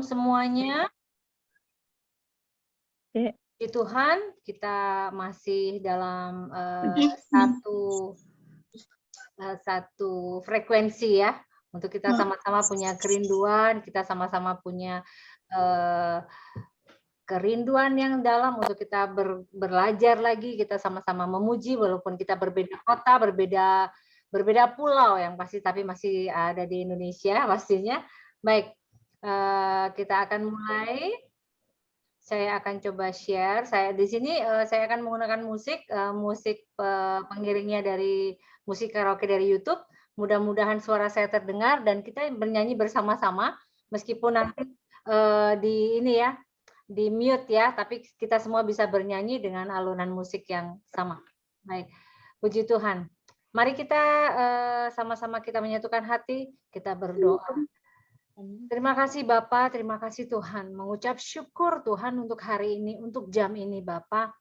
Semuanya. Puji Tuhan, kita masih dalam satu frekuensi ya, untuk kita sama-sama punya kerinduan, kita sama-sama punya kerinduan yang dalam untuk kita belajar lagi, kita sama-sama memuji walaupun kita berbeda kota, berbeda pulau yang pasti, tapi masih ada di Indonesia pastinya. Baik, kita akan mulai. Saya akan coba share. Saya di sini saya akan menggunakan musik pengiringnya dari musik karaoke dari YouTube. Mudah-mudahan suara saya terdengar dan kita bernyanyi bersama-sama meskipun nanti di ini ya, di mute ya, tapi kita semua bisa bernyanyi dengan alunan musik yang sama. Baik. Puji Tuhan. Mari kita sama-sama kita menyatukan hati, kita berdoa. Terima kasih Bapak, terima kasih Tuhan. Mengucap syukur Tuhan untuk hari ini, untuk jam ini Bapak.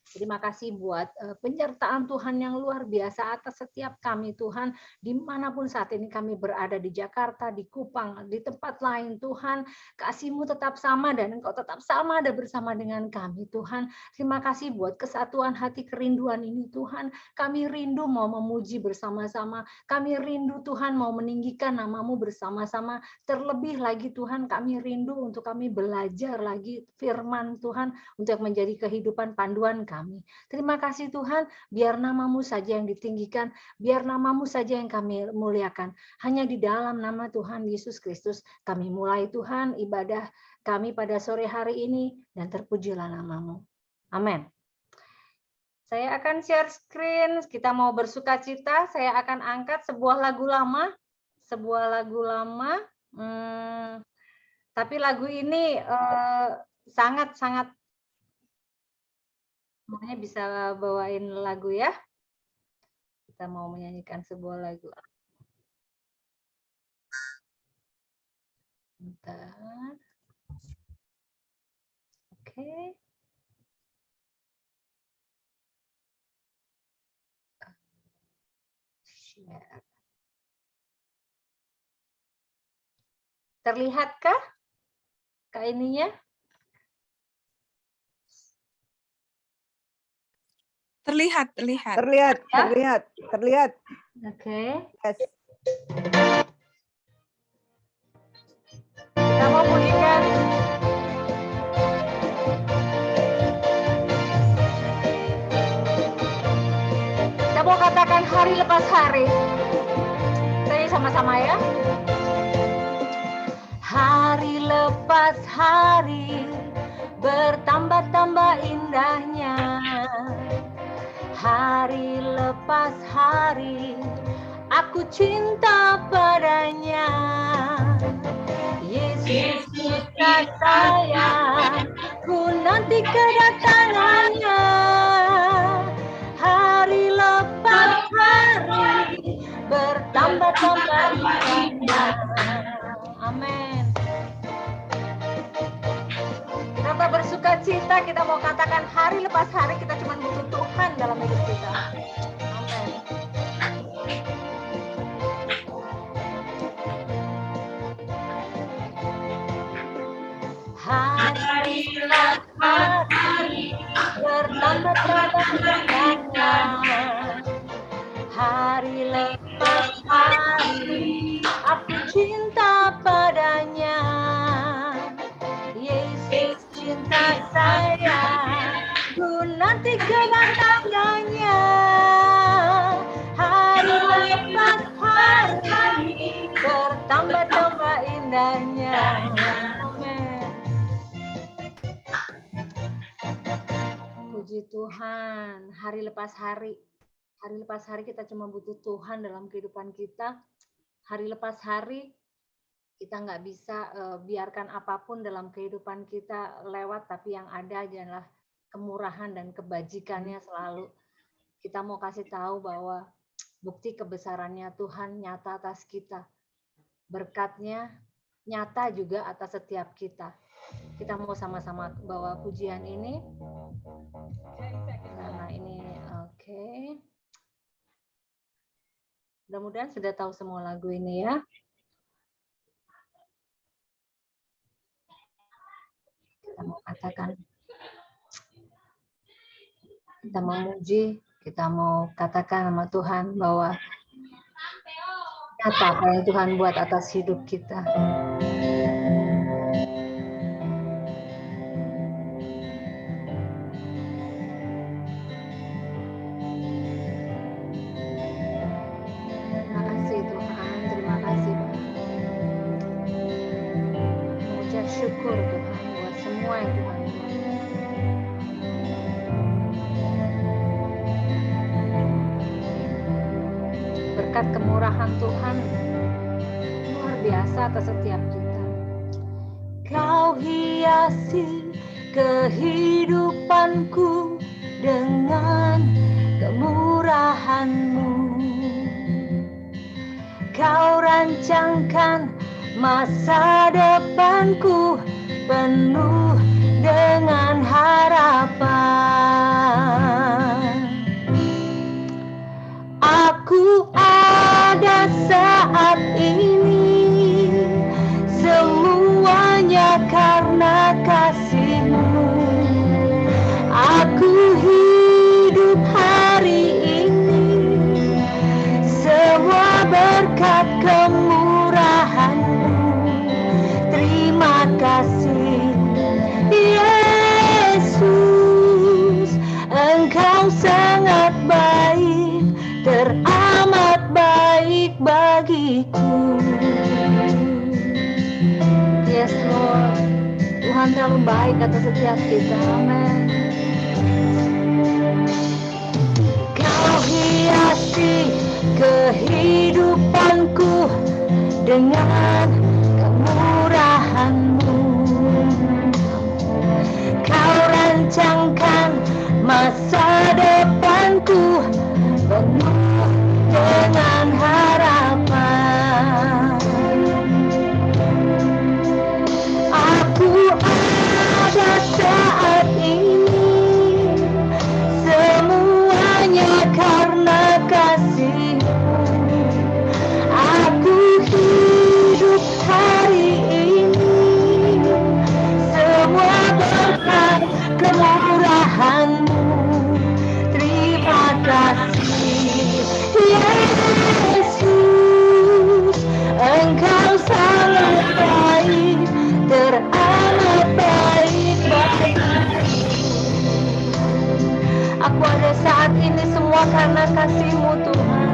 Terima kasih buat penyertaan Tuhan yang luar biasa atas setiap kami Tuhan. Dimanapun saat ini kami berada di Jakarta, di Kupang, di tempat lain Tuhan. Kasih-Mu tetap sama dan Engkau tetap sama ada bersama dengan kami Tuhan. Terima kasih buat kesatuan hati kerinduan ini Tuhan. Kami rindu mau memuji bersama-sama. Kami rindu Tuhan mau meninggikan nama-Mu bersama-sama. Terlebih lagi Tuhan kami rindu untuk kami belajar lagi firman Tuhan untuk menjadi kehidupan panduan kami. Terima kasih Tuhan, biar nama-Mu saja yang ditinggikan, biar nama-Mu saja yang kami muliakan. Hanya di dalam nama Tuhan Yesus Kristus kami mulai Tuhan ibadah kami pada sore hari ini dan terpujilah nama-Mu. Amin. Saya akan share screen, kita mau bersukacita, saya akan angkat sebuah lagu lama, tapi lagu ini sangat-sangat semuanya bisa bawain lagu ya. Kita mau menyanyikan sebuah lagu. Bentar. Oke. Share. Terlihatkah Kak ininya? Terlihat. Oke. Yes. Kita mau bunyikan. Kita mau katakan hari lepas hari. Kita sama-sama ya. Hari lepas hari bertambah-tambah indahnya. Hari lepas hari aku cinta padanya. Yesus cinta saya, ku nanti kedatangannya. Hari lepas hari bertambah-tambah indahnya. Amin. Kita bersuka cita, kita mau katakan hari lepas hari kita cuma butuh Tuhan dalam hidup kita. Amin. Hari lepas hari bertambah-tambah indahnya. Hari lepas hari aku cinta padanya. Yesus cinta saya, ku nanti kedatangannya. Hari lepas hari bertambah-tambah indahnya. Amin. Puji Tuhan, hari lepas hari. Hari lepas hari kita cuma butuh Tuhan dalam kehidupan kita. Hari lepas hari kita nggak bisa biarkan apapun dalam kehidupan kita lewat, tapi yang ada adalah kemurahan dan kebajikannya selalu. Kita mau kasih tahu bahwa bukti kebesarannya Tuhan nyata atas kita. Berkatnya nyata juga atas setiap kita. Kita mau sama-sama bawa pujian ini. Karena ini oke. Mudah-mudahan sudah tahu semua lagu ini ya. mau katakan, kita memuji, kita mau katakan sama Tuhan bahwa nyata apa yang Tuhan buat atas hidup kita. Terima kasih Tuhan, terima kasih Bapak. Mengucap syukur Tuhan buat semua yang Tuhan buat. Berkat kemurahan Tuhan luar biasa atas setiap kita. Kau hiasi kehidupanku dengan kemurahan-Mu. Kau rancangkan masa depanku penuh dengan harapan. Aku ada saat ini, semuanya karena kasih-Mu. Aku hidup hari ini, semua berkat kemurahan-Mu. Terima kasih Yesus, Engkau sangat baik, teramat baik bagiku. Yes Lord, Tuhan terlalu baik atas setiap kita. Amin. Kau hiasi kehidupanku dengan kemurahan-Mu. Kau rancangkan masa depanku penuh dengan harapan. Aku ada saat ini, semuanya karena kasih-Mu. Aku hidup hari ini, semua berkat kemurahan-Mu. Terima kasih Yesus, Engkau sangat baik, teramat baik bagiku. Aku ada saat ini semua karena kasih-Mu Tuhan,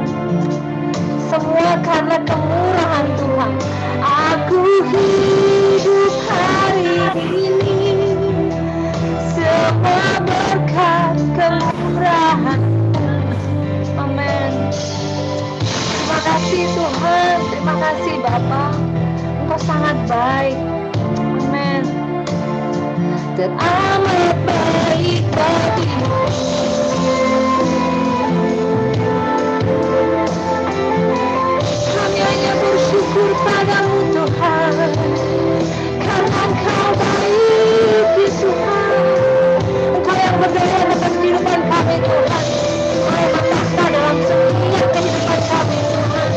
semua karena kemurahan Tuhan. Aku hidup hari ini, semua berkat kemurahan. Amin. Terima kasih Tuhan, terima kasih Bapa, Engkau sangat baik. Amin. Teramat baik bagiku. Kami hanya bersyukur padamu Tuhan, karena Engkau baik di Tuhan. Engkau yang berdaya atas kehidupan kami Tuhan. Engkau yang berkuasa dalam setiap kehidupan kami Tuhan.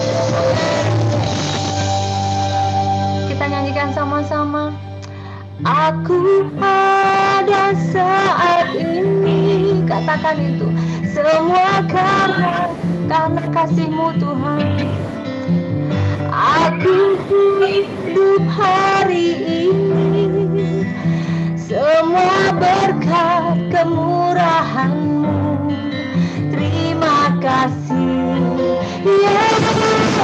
Kita nyanyikan sama-sama. Aku ada saat ini, katakan itu, semua karena kasih-Mu Tuhan. Aku hidup hari ini, semua berkat kemurahan-Mu. Terima kasih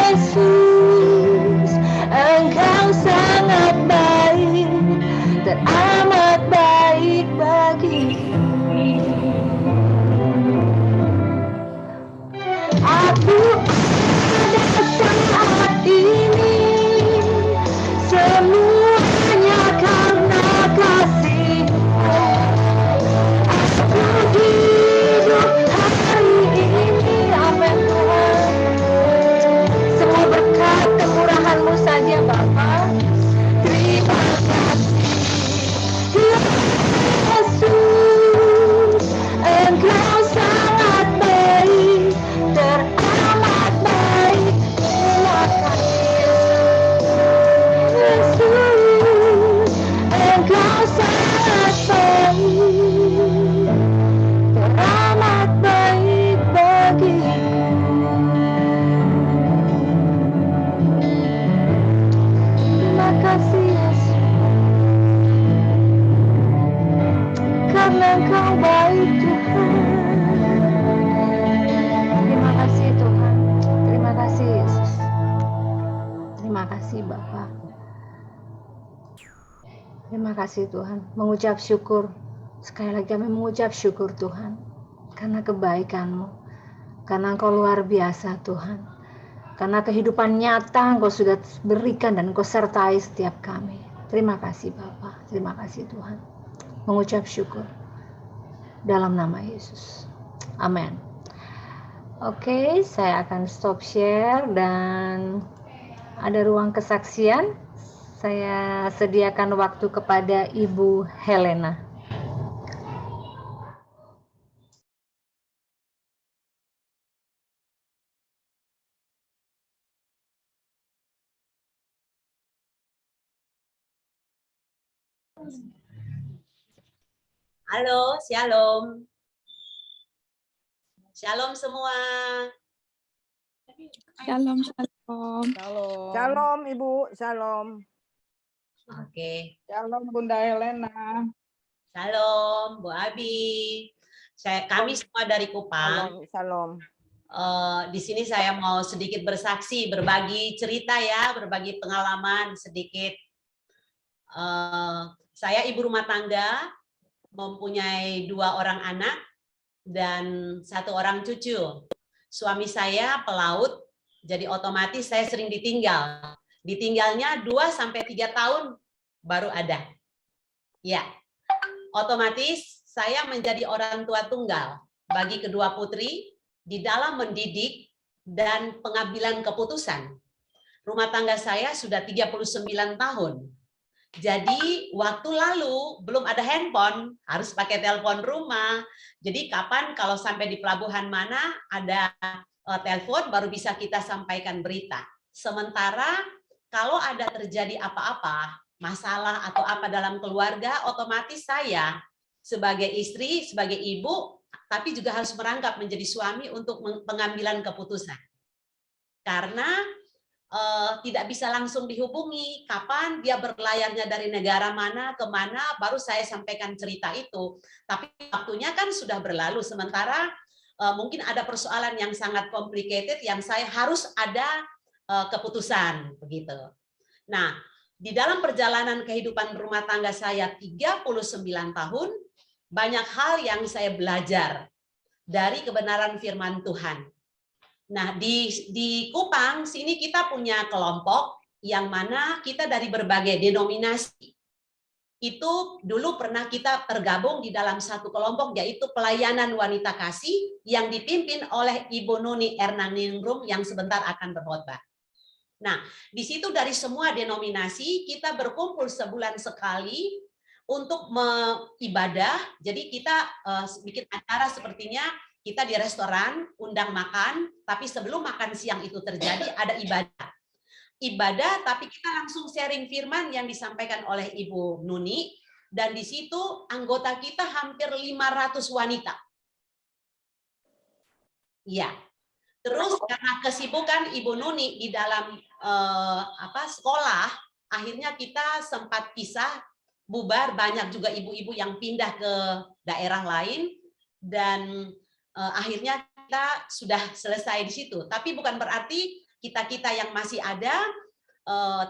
Yesus, Engkau sangat baik, teramat baik bagiku. Aku ada saat ini, semuanya karena kasih-Mu. Aku hidup Terima kasih Tuhan. Mengucap syukur. Sekali lagi kami mengucap syukur Tuhan. Karena kebaikan-Mu. Karena Engkau luar biasa Tuhan. Karena kehidupan nyata Engkau sudah berikan dan Engkau sertai setiap kami. Terima kasih Bapa. Terima kasih Tuhan. Mengucap syukur. Dalam nama Yesus. Amin. Oke, saya akan stop share dan ada ruang kesaksian. Saya sediakan waktu kepada Ibu Helena. Halo, shalom. Shalom semua. Shalom, shalom. Shalom. Shalom Ibu, shalom. Oke. Shalom Bunda Helena. Shalom, Bu Abi. Kami semua dari Kupang. Shalom. Di sini saya mau sedikit bersaksi, berbagi cerita ya, berbagi pengalaman sedikit. Saya ibu rumah tangga, mempunyai 2 orang anak dan 1 orang cucu. Suami saya pelaut, jadi otomatis saya sering ditinggal. Ditinggalnya 2-3 tahun baru ada. Ya, otomatis saya menjadi orang tua tunggal bagi kedua putri di dalam mendidik dan pengambilan keputusan. Rumah tangga saya sudah 39 tahun. Jadi waktu lalu belum ada handphone, harus pakai telepon rumah. Jadi kapan kalau sampai di pelabuhan mana ada telepon baru bisa kita sampaikan berita. Sementara kalau ada terjadi apa-apa, masalah atau apa dalam keluarga, otomatis saya sebagai istri, sebagai ibu, tapi juga harus merangkap menjadi suami untuk pengambilan keputusan. Karena tidak bisa langsung dihubungi kapan dia berlayarnya dari negara mana ke mana, baru saya sampaikan cerita itu. Tapi waktunya kan sudah berlalu, sementara mungkin ada persoalan yang sangat complicated yang saya harus ada keputusan begitu. Nah, di dalam perjalanan kehidupan rumah tangga saya 39 tahun, banyak hal yang saya belajar dari kebenaran firman Tuhan. Nah, di Kupang sini kita punya kelompok yang mana kita dari berbagai denominasi. Itu dulu pernah kita tergabung di dalam satu kelompok, yaitu Pelayanan Wanita Kasih yang dipimpin oleh Ibu Nuni Ernaningrum yang sebentar akan berkhotbah. Nah, di situ dari semua denominasi kita berkumpul sebulan sekali untuk ibadah. Jadi kita bikin acara sepertinya kita di restoran, undang makan, tapi sebelum makan siang itu terjadi, ada ibadah. Ibadah, tapi kita langsung sharing firman yang disampaikan oleh Ibu Nuni, dan di situ anggota kita hampir 500 wanita. Ya, terus karena kesibukan Ibu Nuni di dalam sekolah, akhirnya kita sempat pisah, bubar, banyak juga ibu-ibu yang pindah ke daerah lain, dan akhirnya kita sudah selesai di situ. Tapi bukan berarti kita yang masih ada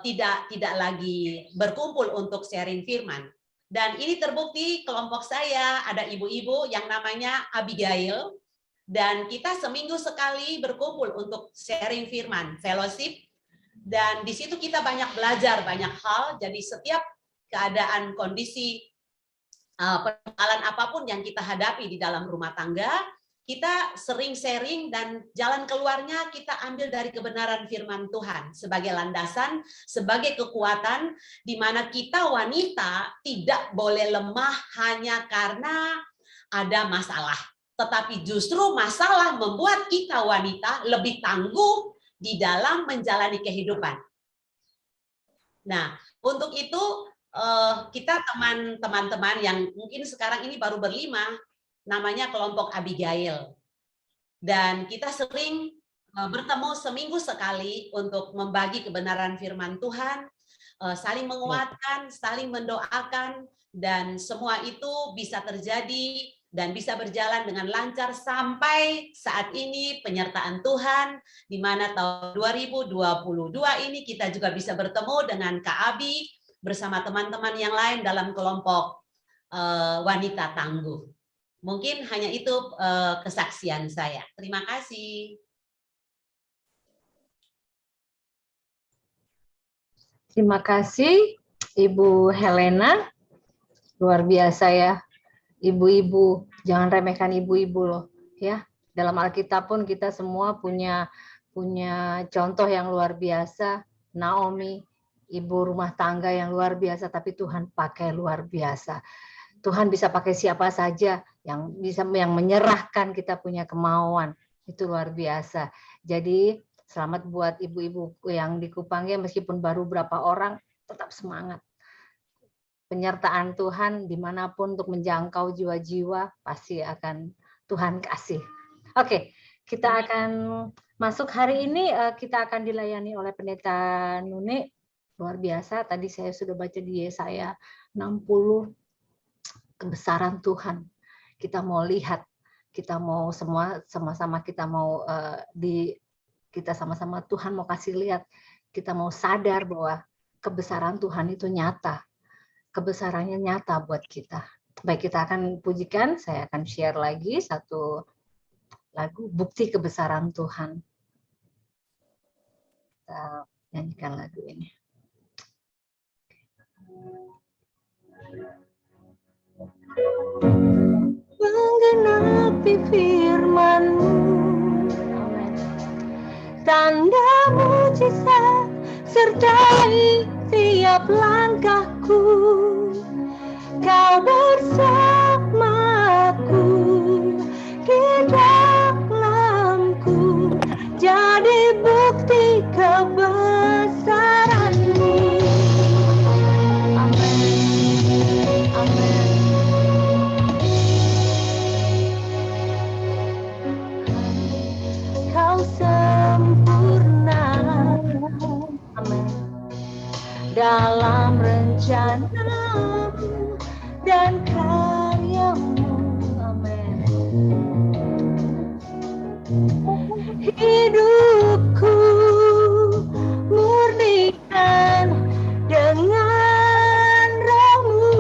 tidak lagi berkumpul untuk sharing firman. Dan ini terbukti kelompok saya ada ibu-ibu yang namanya Abigail, dan kita seminggu sekali berkumpul untuk sharing firman, fellowship, dan di situ kita banyak belajar banyak hal. Jadi setiap keadaan, kondisi, persoalan apapun yang kita hadapi di dalam rumah tangga, kita sering sharing, dan jalan keluarnya kita ambil dari kebenaran firman Tuhan sebagai landasan, sebagai kekuatan, di mana kita wanita tidak boleh lemah hanya karena ada masalah. Tetapi justru masalah membuat kita wanita lebih tangguh di dalam menjalani kehidupan. Nah, untuk itu kita teman-teman yang mungkin sekarang ini baru berlima, namanya kelompok Abigail. Dan kita sering bertemu seminggu sekali untuk membagi kebenaran firman Tuhan, saling menguatkan, saling mendoakan, dan semua itu bisa terjadi dan bisa berjalan dengan lancar sampai saat ini penyertaan Tuhan, di mana tahun 2022 ini kita juga bisa bertemu dengan Kak Abi, bersama teman-teman yang lain dalam kelompok wanita tangguh. Mungkin hanya itu kesaksian saya. Terima kasih. Terima kasih Ibu Helena. Luar biasa ya. Ibu-ibu, jangan remehkan ibu-ibu loh ya. Dalam Alkitab pun kita semua punya contoh yang luar biasa. Naomi, ibu rumah tangga yang luar biasa, tapi Tuhan pakai luar biasa. Tuhan bisa pakai siapa saja yang menyerahkan kita punya kemauan. Itu luar biasa. Jadi selamat buat ibu-ibu yang di Kupang ya, meskipun baru berapa orang, tetap semangat. Penyertaan Tuhan dimanapun untuk menjangkau jiwa-jiwa pasti akan Tuhan kasih. Oke, kita akan masuk hari ini, kita akan dilayani oleh Pendeta Nune. Luar biasa, tadi saya sudah baca di Yesaya 60, kebesaran Tuhan. Kita mau lihat, kita mau sama-sama kita mau kita sama-sama Tuhan mau kasih lihat, kita mau sadar bahwa kebesaran Tuhan itu nyata. Kebesarannya nyata buat kita. Baik, kita akan pujikan, saya akan share lagi satu lagu, Bukti Kebesaran Tuhan. Kita nyanyikan lagu ini. Menggenapi firman-Mu, tanda mujizat sertai tiap langkahku, Kau bersamaku di dalamku, jadi bukti kebesaran-Mu. Amin. Amin. Kau sempurna. Amin. Dalam rencana-Mu dan karya-Mu, amin. Hidupku murnikan dengan Roh-Mu.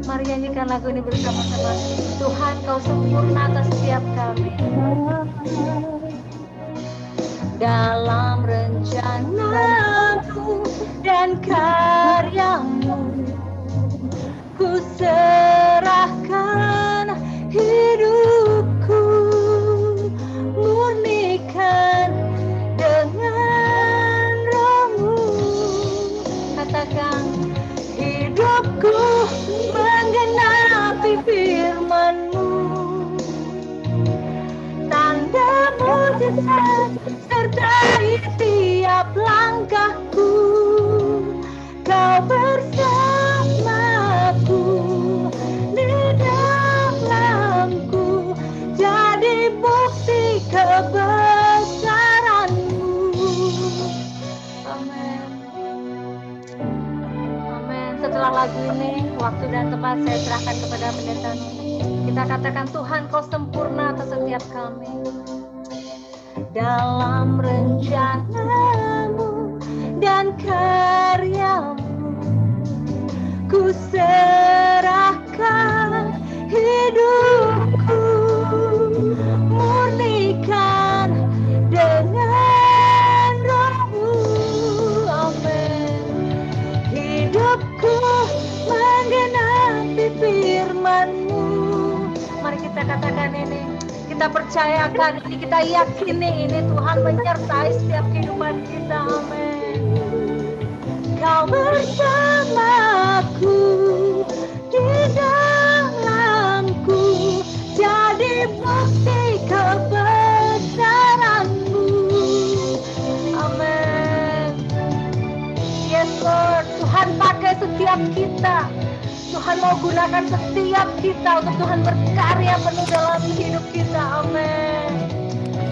Mari nyanyikan lagu ini bersama-sama. Tuhan, Kau sempurna atas setiap kami. Dalam rencana-Mu dan karya-Mu, ku serahkan hidupku, murnikan dengan Roh-Mu. Katakan, hidupku menggenapi firman-Mu, tanda mujizat sertai tiap langkahku, Kau bersamaku di dalamku, jadi bukti kebesaran-Mu. Amin. Amin. Setelah lagu ini, waktu dan tempat saya serahkan kepada Pendeta Nuni. Kita katakan, Tuhan, Kau sempurna atas setiap kami. Dalam rencana-Mu dan karya-Mu, ku serahkan hidupku, murnikan dengan Roh-Mu. Amin. Hidupku menggenapi firman-Mu. Mari kita katakan ini. Kita percayakan ini, kita yakini ini, Tuhan menyertai setiap kehidupan kita. Amin. Kau bersamaku di dalamku, jadi bukti kebesaran-Mu. Amin. Yes Lord, Tuhan pakai setiap kita. Tuhan mau gunakan setiap kita untuk Tuhan berkarya penuh dalam hidup kita. Amin.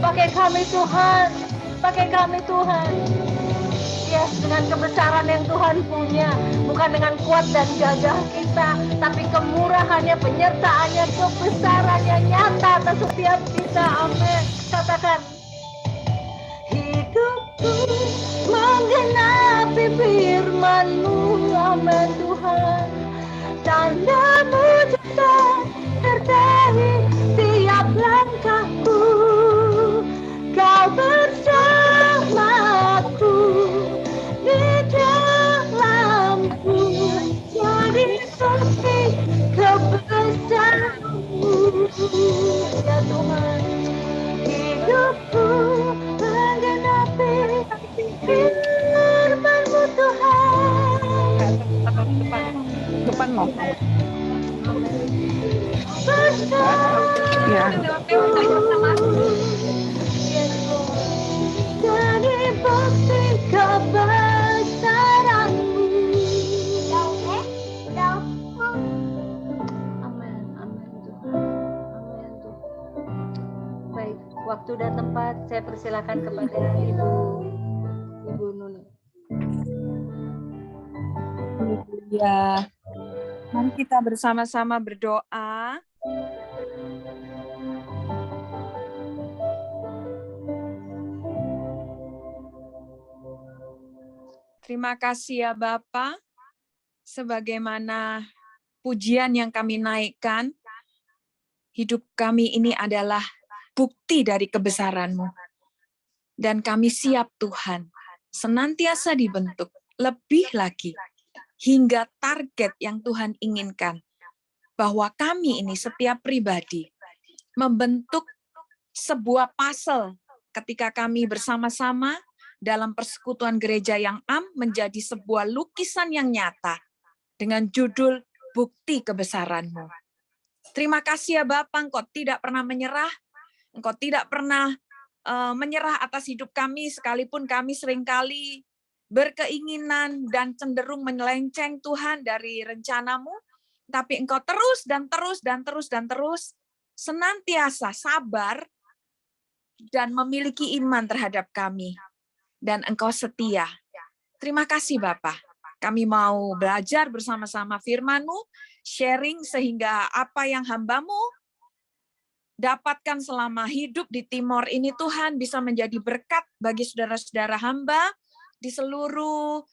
Pakai kami Tuhan. Pakai kami Tuhan. Yes, dengan kebesaran yang Tuhan punya. Bukan dengan kuat dan gagah kita. Tapi kemurahannya, penyertaannya, kebesarannya nyata atas setiap kita. Amin. Katakan. Hidupku menggenapi kasih firman-Mu, amin Tuhan. Tanda mujizat sertai tiap langkahku, Kau bersamaku di dalamku, jadi bukti kebesaran-Mu, ya Tuhan. Hidupku menggenapi firman-Mu Tuhan. Depan mau. Ya. Jadi bukti kebesaran-Mu. Amin, amin Tuhan. Amin Tuhan. Baik, waktu dan tempat saya persilakan kepada Ibu Nuni. Ya, mari kita bersama-sama berdoa. Terima kasih ya Bapa, sebagaimana pujian yang kami naikkan, hidup kami ini adalah bukti dari kebesaran-Mu. Dan kami siap Tuhan, senantiasa dibentuk, lebih lagi, hingga target yang Tuhan inginkan. Bahwa kami ini setiap pribadi membentuk sebuah puzzle ketika kami bersama-sama dalam persekutuan gereja yang menjadi sebuah lukisan yang nyata dengan judul Bukti Kebesaran-Mu. Terima kasih ya Bapak, Engkau tidak pernah menyerah, Engkau tidak pernah menyerah atas hidup kami, sekalipun kami seringkali berkeinginan dan cenderung menyelenceng Tuhan dari rencana-Mu, tapi Engkau terus dan terus dan terus dan terus senantiasa sabar dan memiliki iman terhadap kami. Dan Engkau setia. Terima kasih Bapak. Kami mau belajar bersama-sama firman-Mu, sharing sehingga apa yang hamba-Mu dapatkan selama hidup di Timor ini Tuhan bisa menjadi berkat bagi saudara-saudara hamba di seluruh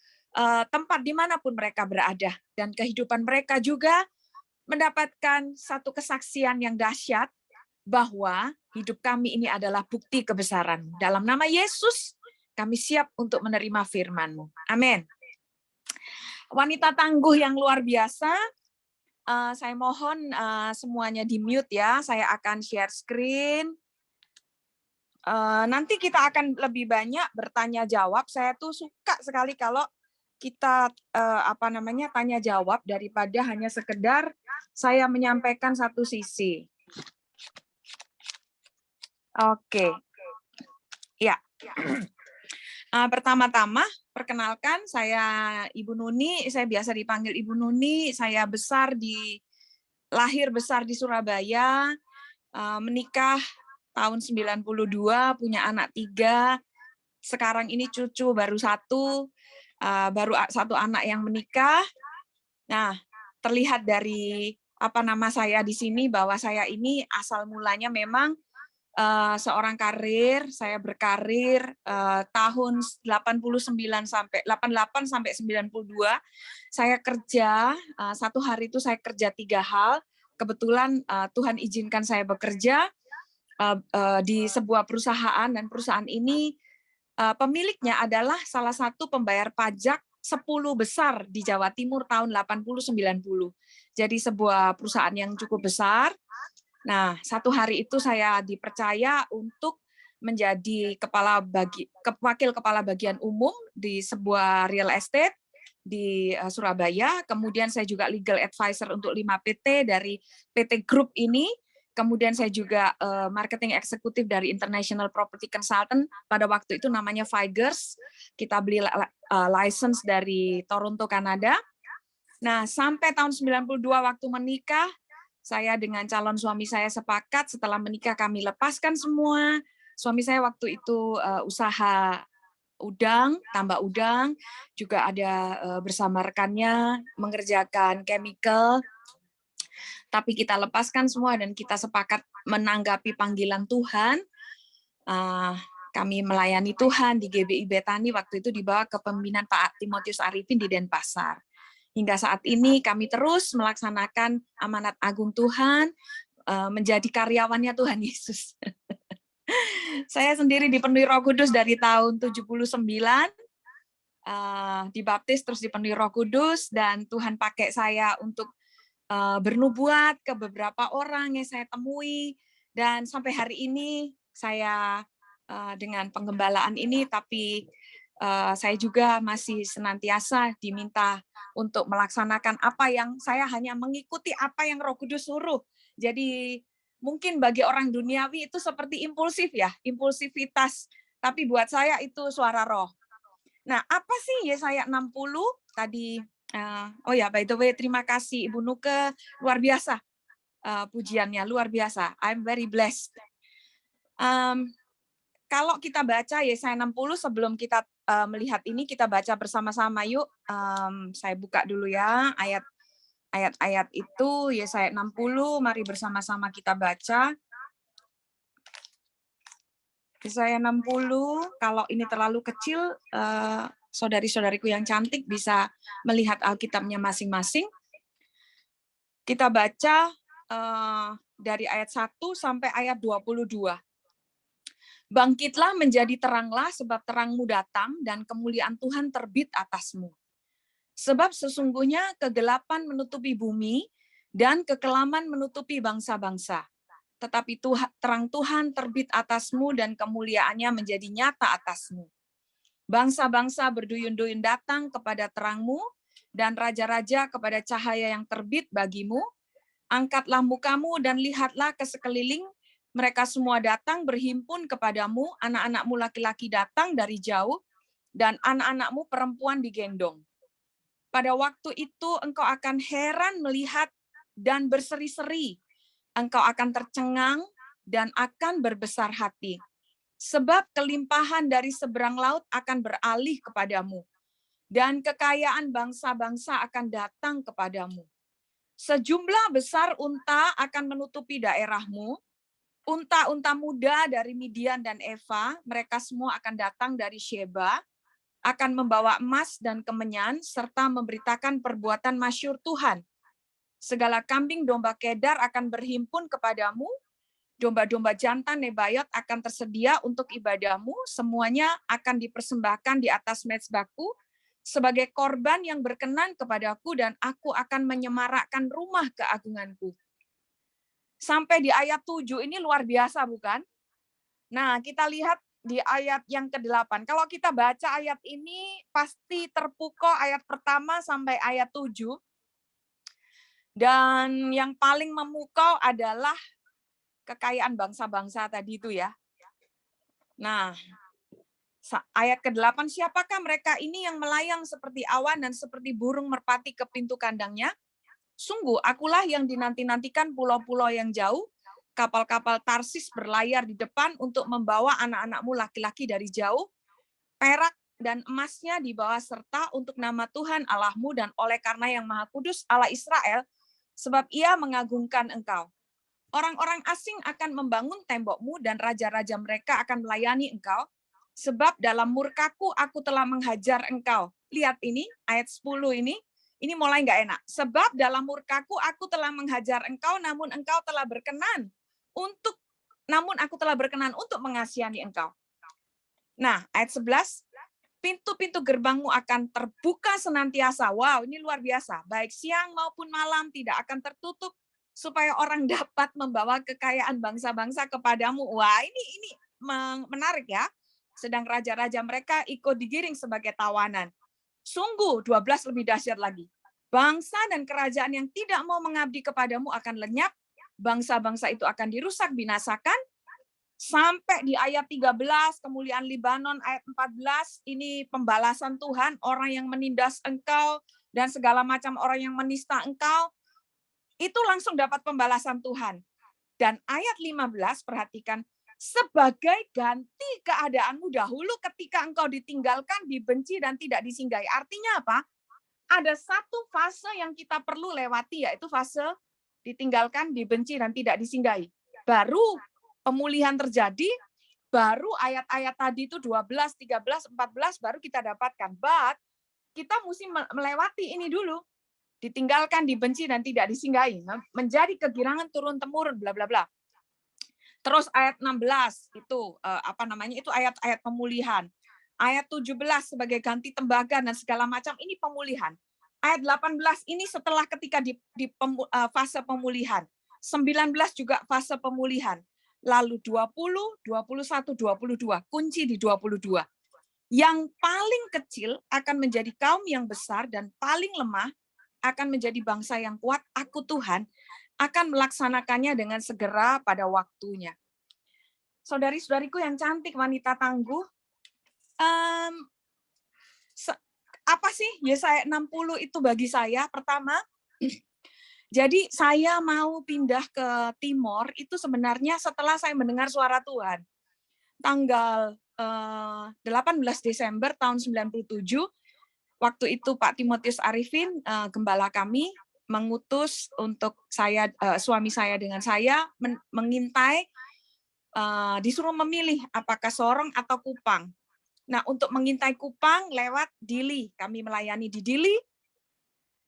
tempat dimanapun mereka berada. Dan kehidupan mereka juga mendapatkan satu kesaksian yang dahsyat bahwa hidup kami ini adalah bukti kebesaran. Dalam nama Yesus, kami siap untuk menerima firman-Mu. Amin. Wanita tangguh yang luar biasa, saya mohon semuanya di-mute ya. Saya akan share screen. Nanti kita akan lebih banyak bertanya jawab. Saya tuh suka sekali kalau kita tanya jawab daripada hanya sekedar saya menyampaikan satu sisi. Oke. Ya. Pertama-tama, perkenalkan saya Ibu Nuni, saya biasa dipanggil Ibu Nuni, saya lahir besar di Surabaya, menikah tahun 92, punya anak 3, sekarang ini cucu baru 1, baru 1 anak yang menikah. Nah, terlihat dari saya di sini bahwa saya ini asal mulanya memang seorang karir, saya berkarir tahun 88 sampai 92, saya kerja, satu hari itu saya kerja 3 hal, kebetulan Tuhan izinkan saya bekerja di sebuah perusahaan, dan perusahaan ini pemiliknya adalah salah satu pembayar pajak 10 besar di Jawa Timur tahun 80-90, jadi sebuah perusahaan yang cukup besar. Nah, satu hari itu saya dipercaya untuk menjadi wakil kepala bagian umum di sebuah real estate di Surabaya. Kemudian saya juga legal advisor untuk 5 PT dari PT Group ini. Kemudian saya juga marketing eksekutif dari International Property Consultant. Pada waktu itu namanya Figers. Kita beli license dari Toronto, Kanada. Nah, sampai tahun 92 waktu menikah, saya dengan calon suami saya sepakat setelah menikah kami lepaskan semua. Suami saya waktu itu usaha udang, tambak udang, juga ada bersama rekannya mengerjakan chemical. Tapi kita lepaskan semua dan kita sepakat menanggapi panggilan Tuhan. kami melayani Tuhan di GBI Betani waktu itu dibawa kepemimpinan Pak Timotius Arifin di Denpasar. Hingga saat ini kami terus melaksanakan amanat agung Tuhan, menjadi karyawannya Tuhan Yesus. Saya sendiri dipenuhi Roh Kudus dari tahun 79, dibaptis terus dipenuhi Roh Kudus, dan Tuhan pakai saya untuk bernubuat ke beberapa orang yang saya temui, dan sampai hari ini saya dengan penggembalaan ini, tapi saya juga masih senantiasa diminta untuk melaksanakan apa yang saya hanya mengikuti apa yang Roh Kudus suruh. Jadi mungkin bagi orang duniawi itu seperti impulsif ya, impulsivitas. Tapi buat saya itu suara Roh. Nah, apa sih Yesaya 60 tadi? Oh ya, by the way, terima kasih Ibu Nuke, luar biasa pujiannya, luar biasa. I'm very blessed. Kalau kita baca Yesaya 60 sebelum kita melihat ini, kita baca bersama-sama yuk. Saya buka dulu ya ayat-ayat itu, Yesaya 60, mari bersama-sama kita baca. Yesaya 60, kalau ini terlalu kecil, saudari-saudariku yang cantik bisa melihat Alkitabnya masing-masing. Kita baca dari ayat 1 sampai ayat 22. Bangkitlah menjadi teranglah, sebab terangmu datang, dan kemuliaan Tuhan terbit atasmu. Sebab sesungguhnya kegelapan menutupi bumi, dan kekelaman menutupi bangsa-bangsa. Tetapi terang Tuhan terbit atasmu, dan kemuliaannya menjadi nyata atasmu. Bangsa-bangsa berduyun-duyun datang kepada terangmu, dan raja-raja kepada cahaya yang terbit bagimu. Angkatlah mukamu dan lihatlah ke sekeliling, mereka semua datang berhimpun kepadamu, anak-anakmu laki-laki datang dari jauh, dan anak-anakmu perempuan digendong. Pada waktu itu engkau akan heran melihat dan berseri-seri, engkau akan tercengang dan akan berbesar hati. Sebab kelimpahan dari seberang laut akan beralih kepadamu, dan kekayaan bangsa-bangsa akan datang kepadamu. Sejumlah besar unta akan menutupi daerahmu, unta-unta muda dari Midian dan Eva, mereka semua akan datang dari Sheba, akan membawa emas dan kemenyan, serta memberitakan perbuatan masyhur Tuhan. Segala kambing domba Kedar akan berhimpun kepadamu, domba-domba jantan Nebayot akan tersedia untuk ibadahmu, semuanya akan dipersembahkan di atas mezbahku sebagai korban yang berkenan kepadaku, dan aku akan menyemarakkan rumah keagunganku. Sampai di ayat 7 ini luar biasa, bukan? Nah, kita lihat di ayat yang ke-8. Kalau kita baca ayat ini, pasti terpukau ayat pertama sampai ayat 7. Dan yang paling memukau adalah kekayaan bangsa-bangsa tadi itu ya. Nah, ayat ke-8, siapakah mereka ini yang melayang seperti awan dan seperti burung merpati ke pintu kandangnya? Sungguh, akulah yang dinanti-nantikan pulau-pulau yang jauh, kapal-kapal Tarsis berlayar di depan untuk membawa anak-anakmu laki-laki dari jauh, perak dan emasnya dibawa serta untuk nama Tuhan Allahmu dan oleh karena yang Maha Kudus Allah Israel, sebab ia mengagungkan engkau. Orang-orang asing akan membangun tembokmu dan raja-raja mereka akan melayani engkau, sebab dalam murkaku aku telah menghajar engkau. Lihat ini, ayat 10 ini mulai nggak enak. Sebab dalam murkaku aku telah menghajar engkau, namun aku telah berkenan untuk mengasihani engkau. Nah, ayat 11, pintu-pintu gerbangmu akan terbuka senantiasa. Wow, ini luar biasa. Baik siang maupun malam tidak akan tertutup, supaya orang dapat membawa kekayaan bangsa-bangsa kepadamu. Wah, ini menarik ya. Sedang raja-raja mereka ikut digiring sebagai tawanan. Sungguh 12 lebih dahsyat lagi. Bangsa dan kerajaan yang tidak mau mengabdi kepadamu akan lenyap. Bangsa-bangsa itu akan dirusak, binasakan. Sampai di ayat 13, kemuliaan Libanon, ayat 14, ini pembalasan Tuhan, orang yang menindas engkau, dan segala macam orang yang menista engkau, itu langsung dapat pembalasan Tuhan. Dan ayat 15, perhatikan, sebagai ganti keadaanmu dahulu ketika engkau ditinggalkan, dibenci, dan tidak disinggahi. Artinya apa? Ada satu fase yang kita perlu lewati, yaitu fase ditinggalkan, dibenci, dan tidak disinggahi. Baru pemulihan terjadi, baru ayat-ayat tadi itu 12, 13, 14 baru kita dapatkan. But kita mesti melewati ini dulu. Ditinggalkan, dibenci, dan tidak disinggahi. Menjadi kegirangan turun-temurun, bla bla bla. Terus ayat 16 itu itu ayat-ayat pemulihan. Ayat 17 sebagai ganti tembaga dan segala macam ini pemulihan. Ayat 18 ini setelah ketika di fase pemulihan. 19 juga fase pemulihan. Lalu 20, 21, 22. Kunci di 22. Yang paling kecil akan menjadi kaum yang besar dan paling lemah akan menjadi bangsa yang kuat. Aku Tuhan akan melaksanakannya dengan segera pada waktunya. Saudari-saudariku yang cantik, wanita tangguh, apa sih Yesaya 60 itu bagi saya? Pertama, jadi saya mau pindah ke Timor itu sebenarnya setelah saya mendengar suara Tuhan. Tanggal 18 Desember tahun 97, waktu itu Pak Timotius Arifin, gembala kami, mengutus untuk saya, suami saya dengan saya, mengintai, disuruh memilih apakah Sorong atau Kupang. Nah, untuk mengintai Kupang lewat Dili, kami melayani di Dili.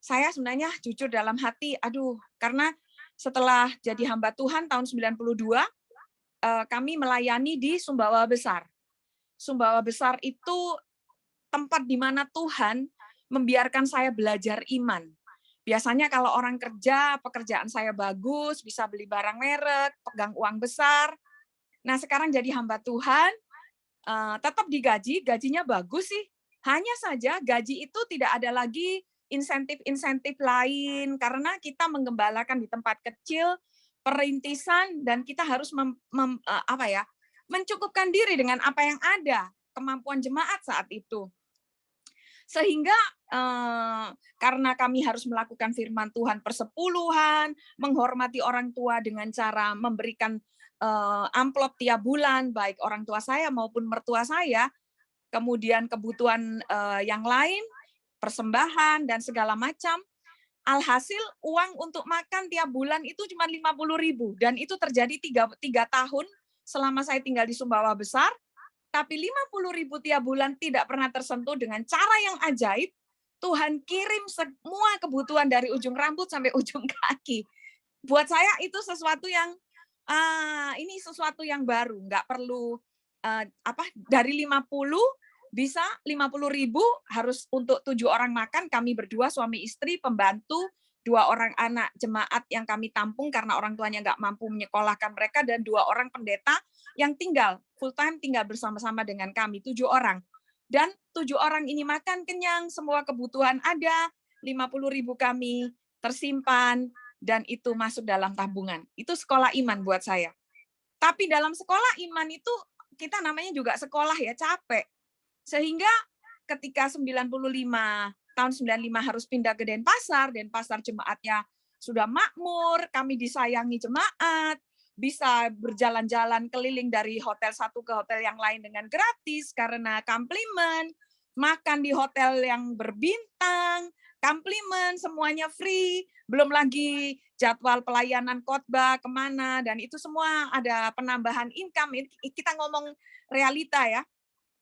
Saya sebenarnya jujur dalam hati, karena setelah jadi hamba Tuhan tahun 92, kami melayani di Sumbawa Besar. Sumbawa Besar itu tempat di mana Tuhan membiarkan saya belajar iman. Biasanya kalau orang kerja, pekerjaan saya bagus, bisa beli barang merek, pegang uang besar. Nah, sekarang jadi hamba Tuhan, tetap digaji, gajinya bagus sih. Hanya saja gaji itu tidak ada lagi insentif-insentif lain, karena kita menggembalakan di tempat kecil, perintisan, dan kita harus mencukupkan diri dengan apa yang ada, kemampuan jemaat saat itu. Sehingga karena kami harus melakukan firman Tuhan persepuluhan, menghormati orang tua dengan cara memberikan amplop tiap bulan, baik orang tua saya maupun mertua saya, kemudian kebutuhan yang lain, persembahan, dan segala macam. Alhasil uang untuk makan tiap bulan itu cuma 50.000, dan itu terjadi 3 tahun selama saya tinggal di Sumbawa Besar. Tapi 50.000 tiap bulan tidak pernah tersentuh. Dengan cara yang ajaib, Tuhan kirim semua kebutuhan dari ujung rambut sampai ujung kaki. Buat saya itu sesuatu yang sesuatu yang baru, nggak perlu dari 50 bisa 50.000 harus untuk 7 orang makan, kami berdua suami istri, pembantu, 2 orang anak jemaat yang kami tampung karena orang tuanya nggak mampu menyekolahkan mereka, dan 2 orang pendeta yang tinggal full time tinggal bersama-sama dengan kami, 7 orang. Dan 7 orang ini makan kenyang, semua kebutuhan ada, 50.000 kami tersimpan, dan itu masuk dalam tabungan. Itu sekolah iman buat saya. Tapi dalam sekolah iman itu kita namanya juga sekolah ya, capek. Sehingga ketika 95 tahun 95 harus pindah ke Denpasar jemaatnya sudah makmur, kami disayangi jemaat, bisa berjalan-jalan keliling dari hotel satu ke hotel yang lain dengan gratis karena komplimen, makan di hotel yang berbintang, komplimen, semuanya free, belum lagi jadwal pelayanan khotbah kemana, dan itu semua ada penambahan income. Kita ngomong realita ya.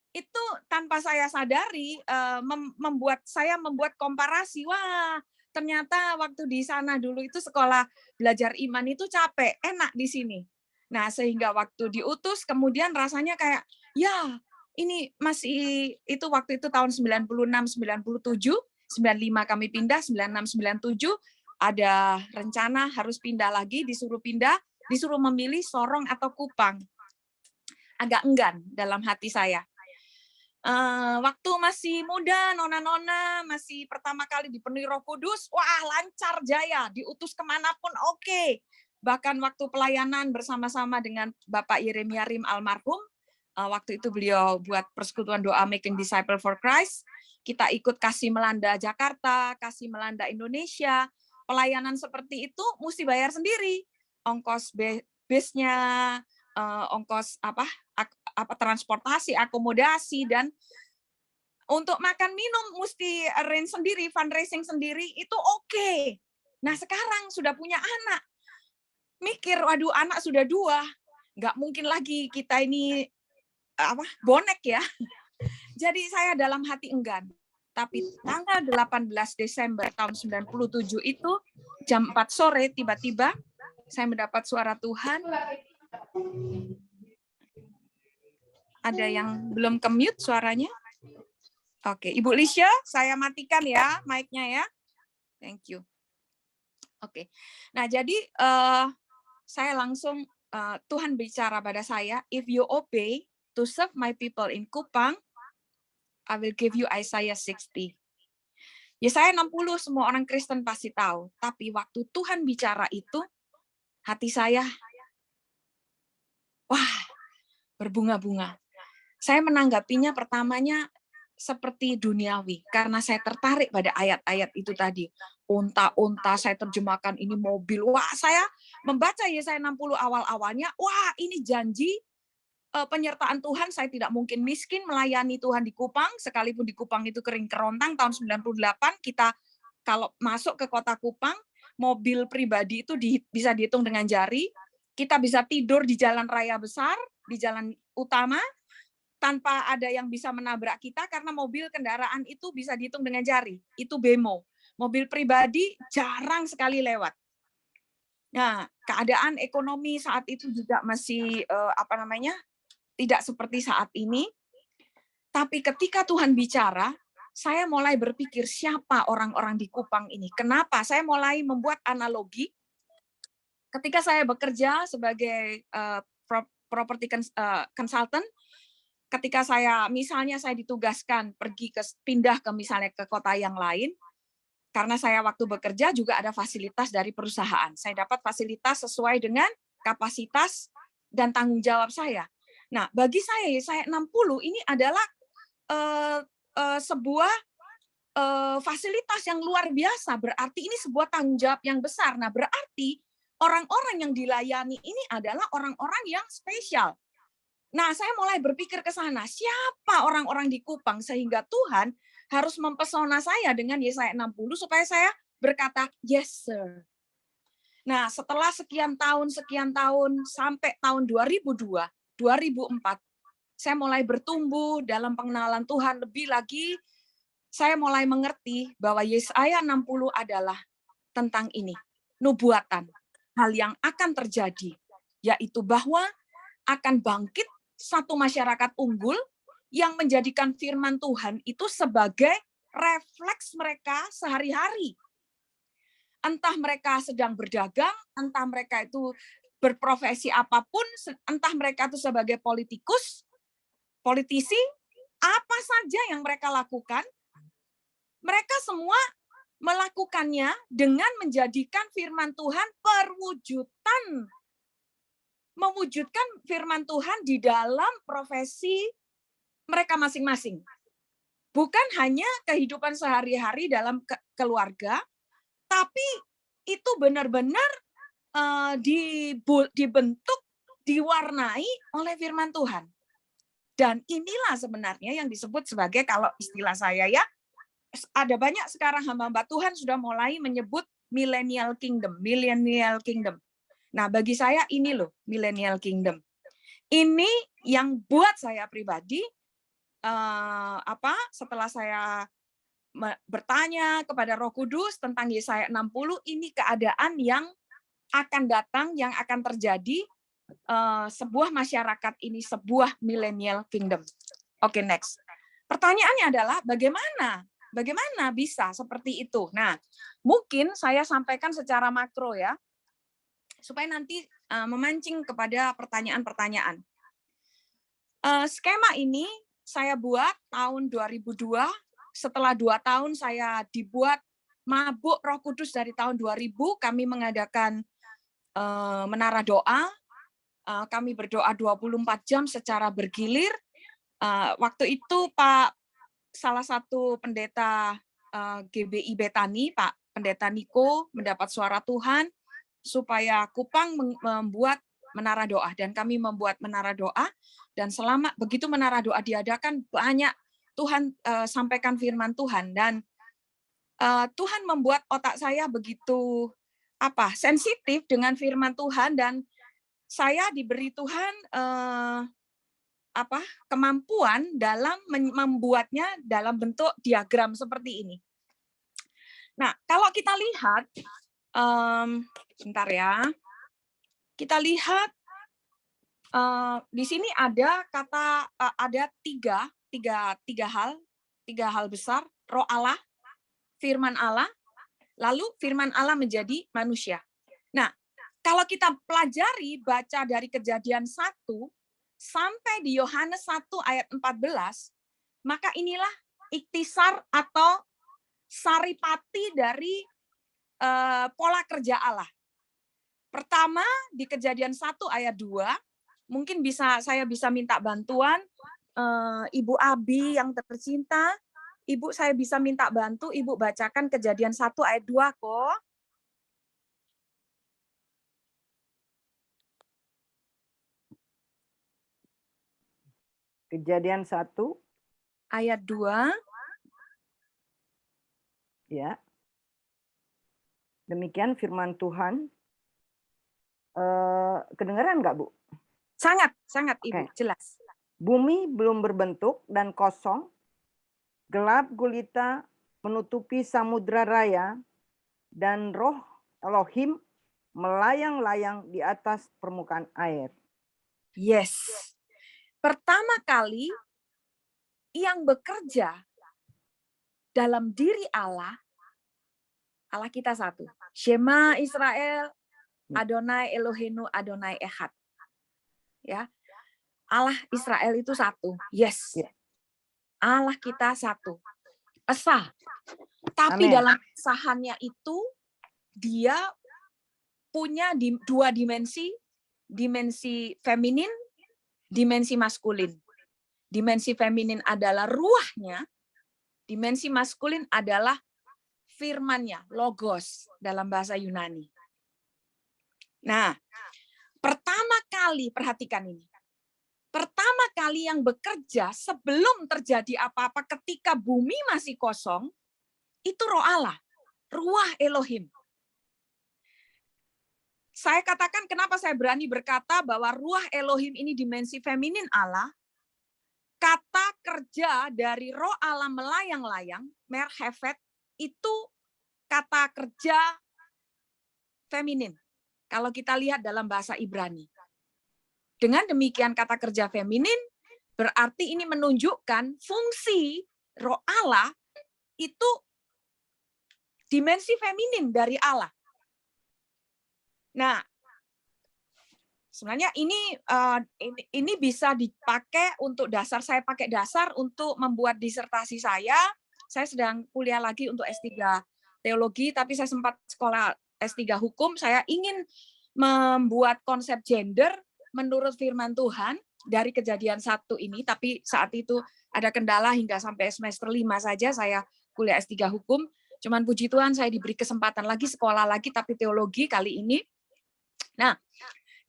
Itu tanpa saya sadari membuat komparasi. Wah, ternyata waktu di sana dulu itu sekolah belajar iman itu capek, enak di sini. Nah, sehingga waktu diutus kemudian rasanya kayak, ya ini masih, itu waktu itu tahun 96, 97, 95 kami pindah, 96, 97, ada rencana harus pindah lagi, disuruh memilih Sorong atau Kupang. Agak enggan dalam hati saya. Waktu masih muda, nona-nona, masih pertama kali dipenuhi Roh Kudus, wah lancar jaya, diutus kemanapun oke. Bahkan waktu pelayanan bersama-sama dengan Bapak Yeremia Rim almarhum, waktu itu beliau buat persekutuan doa Making Disciple for Christ, kita ikut Kasih Melanda Jakarta, Kasih Melanda Indonesia, pelayanan seperti itu mesti bayar sendiri, ongkos base-nya, ongkos transportasi, akomodasi, dan untuk makan minum mesti arrange sendiri, fundraising sendiri, itu oke. Nah sekarang sudah punya anak, mikir, waduh anak sudah 2, nggak mungkin lagi kita ini bonek ya. Jadi saya dalam hati enggan. Tapi tanggal 18 Desember tahun 97 itu jam 4 sore tiba-tiba saya mendapat suara Tuhan. Ada yang belum ke-mute suaranya? Oke, Ibu Lisha, saya matikan ya mic-nya ya. Thank you. Oke. Nah, jadi saya langsung Tuhan bicara pada saya, if you obey to serve my people in Kupang, I will give you Isaiah 60. Yesaya 60 semua orang Kristen pasti tahu, tapi waktu Tuhan bicara itu, hati saya, wah, berbunga-bunga. Saya menanggapinya pertamanya seperti duniawi, karena saya tertarik pada ayat-ayat itu tadi. Unta-unta, saya terjemahkan ini mobil. Wah, saya membaca Yesaya 60 awal-awalnya, wah ini janji penyertaan Tuhan, saya tidak mungkin miskin melayani Tuhan di Kupang, sekalipun di Kupang itu kering kerontang tahun 98, kita kalau masuk ke kota Kupang, mobil pribadi itu bisa dihitung dengan jari, kita bisa tidur di jalan raya besar, di jalan utama, tanpa ada yang bisa menabrak kita, karena mobil kendaraan itu bisa dihitung dengan jari, itu bemo. Mobil pribadi jarang sekali lewat. Nah, keadaan ekonomi saat itu juga masih tidak seperti saat ini, tapi ketika Tuhan bicara, saya mulai berpikir siapa orang-orang di Kupang ini. Kenapa? Saya mulai membuat analogi. Ketika saya bekerja sebagai property consultant, ketika saya ditugaskan pindah ke misalnya ke kota yang lain, karena saya waktu bekerja juga ada fasilitas dari perusahaan. Saya dapat fasilitas sesuai dengan kapasitas dan tanggung jawab saya. Nah, bagi saya 60 ini adalah sebuah fasilitas yang luar biasa. Berarti ini sebuah tanggung jawab yang besar. Nah, berarti orang-orang yang dilayani ini adalah orang-orang yang spesial. Nah, saya mulai berpikir ke sana. Siapa orang-orang di Kupang sehingga Tuhan harus mempesona saya dengan Yesaya 60 supaya saya berkata, yes, sir. Nah, setelah sekian tahun sampai tahun 2002, 2004, saya mulai bertumbuh dalam pengenalan Tuhan lebih lagi. Saya mulai mengerti bahwa Yesaya 60 adalah tentang ini, nubuatan, hal yang akan terjadi, yaitu bahwa akan bangkit satu masyarakat unggul yang menjadikan firman Tuhan itu sebagai refleks mereka sehari-hari. Entah mereka sedang berdagang, entah mereka itu berprofesi apapun, entah mereka itu sebagai politisi, apa saja yang mereka lakukan, mereka semua melakukannya dengan menjadikan firman Tuhan mewujudkan firman Tuhan di dalam profesi mereka masing-masing. Bukan hanya kehidupan sehari-hari dalam keluarga, tapi itu benar-benar dibentuk, diwarnai oleh firman Tuhan. Dan inilah sebenarnya yang disebut sebagai, kalau istilah saya ya, ada banyak sekarang hamba-hamba Tuhan sudah mulai menyebut millennial kingdom. Nah, bagi saya ini loh millennial kingdom. Ini yang buat saya pribadi, setelah saya bertanya kepada Roh Kudus tentang Yesaya 60, ini keadaan yang akan datang, yang akan terjadi, sebuah masyarakat ini, sebuah millennial kingdom. Oke, next. Pertanyaannya adalah bagaimana bisa seperti itu? Nah, mungkin saya sampaikan secara makro ya, supaya nanti memancing kepada pertanyaan-pertanyaan. Skema ini saya buat tahun 2002, setelah 2 tahun saya dibuat mabuk Roh Kudus dari tahun 2000, kami mengadakan menara doa, kami berdoa 24 jam secara bergilir. Waktu itu salah satu pendeta GBI Betani, Pak Pendeta Niko, mendapat suara Tuhan supaya Kupang membuat menara doa, dan kami membuat menara doa, dan selama begitu menara doa diadakan, banyak Tuhan sampaikan firman Tuhan, dan Tuhan membuat otak saya begitu sensitif dengan firman Tuhan, dan saya diberi Tuhan kemampuan dalam membuatnya dalam bentuk diagram seperti ini. Nah, kalau kita lihat, sebentar ya, kita lihat di sini ada tiga hal besar: Roh Allah, Firman Allah, lalu Firman Allah menjadi manusia. Nah, kalau kita pelajari baca dari Kejadian 1 sampai di Yohanes 1 ayat 14, maka inilah iktisar atau saripati dari pola kerja Allah. Pertama, di Kejadian 1 ayat 2, mungkin saya bisa minta bantuan Ibu Abi yang tercinta. Ibu, saya bisa minta bantu Ibu bacakan Kejadian 1 ayat 2 kok. Kejadian 1 ayat 2. ya. Demikian firman Tuhan. Kedengaran nggak, Bu? Sangat Ibu, Oke. jelas. Bumi belum berbentuk dan kosong, gelap gulita menutupi samudra raya, dan roh Elohim melayang-layang di atas permukaan air. Yes. Pertama kali yang bekerja dalam diri Allah kita satu. Shema Israel, Adonai Eloheinu, Adonai Echad. Ya. Allah Israel itu satu. Yes. Allah kita satu. Esa. Tapi Amen. dalam kesahannya itu dia punya dua dimensi, dimensi feminin, dimensi maskulin. Dimensi feminin adalah ruahnya, dimensi maskulin adalah firmannya, logos dalam bahasa Yunani. Nah, pertama kali, perhatikan ini. Pertama kali yang bekerja sebelum terjadi apa-apa ketika bumi masih kosong, itu roh Allah, ruah Elohim. Saya katakan kenapa saya berani berkata bahwa ruah Elohim ini dimensi feminin Allah. Kata kerja dari roh Allah melayang-layang, merhefet, itu kata kerja feminin. Kalau kita lihat dalam bahasa Ibrani. Dengan demikian kata kerja feminin, berarti ini menunjukkan fungsi roh Allah itu dimensi feminin dari Allah. Nah, sebenarnya ini bisa dipakai untuk dasar. Saya pakai dasar untuk membuat disertasi saya. Saya sedang kuliah lagi untuk S3 teologi, tapi saya sempat sekolah S3 hukum. Saya ingin membuat konsep gender menurut firman Tuhan dari Kejadian 1 ini, tapi saat itu ada kendala hingga sampai semester 5 saja saya kuliah S3 hukum. Cuman puji Tuhan saya diberi kesempatan lagi sekolah lagi tapi teologi kali ini. Nah,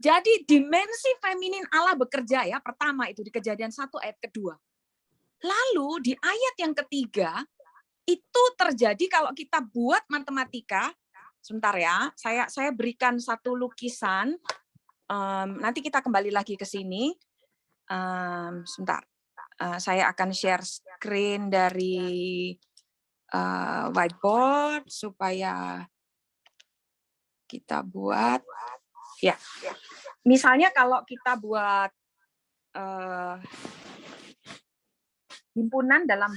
jadi dimensi feminin Allah bekerja ya, pertama itu di Kejadian 1 ayat kedua. Lalu di ayat yang ketiga, itu terjadi kalau kita buat matematika, sebentar ya, saya berikan satu lukisan, nanti kita kembali lagi ke sini, sebentar, saya akan share screen dari whiteboard supaya kita buat, ya. Misalnya kalau kita buat himpunan dalam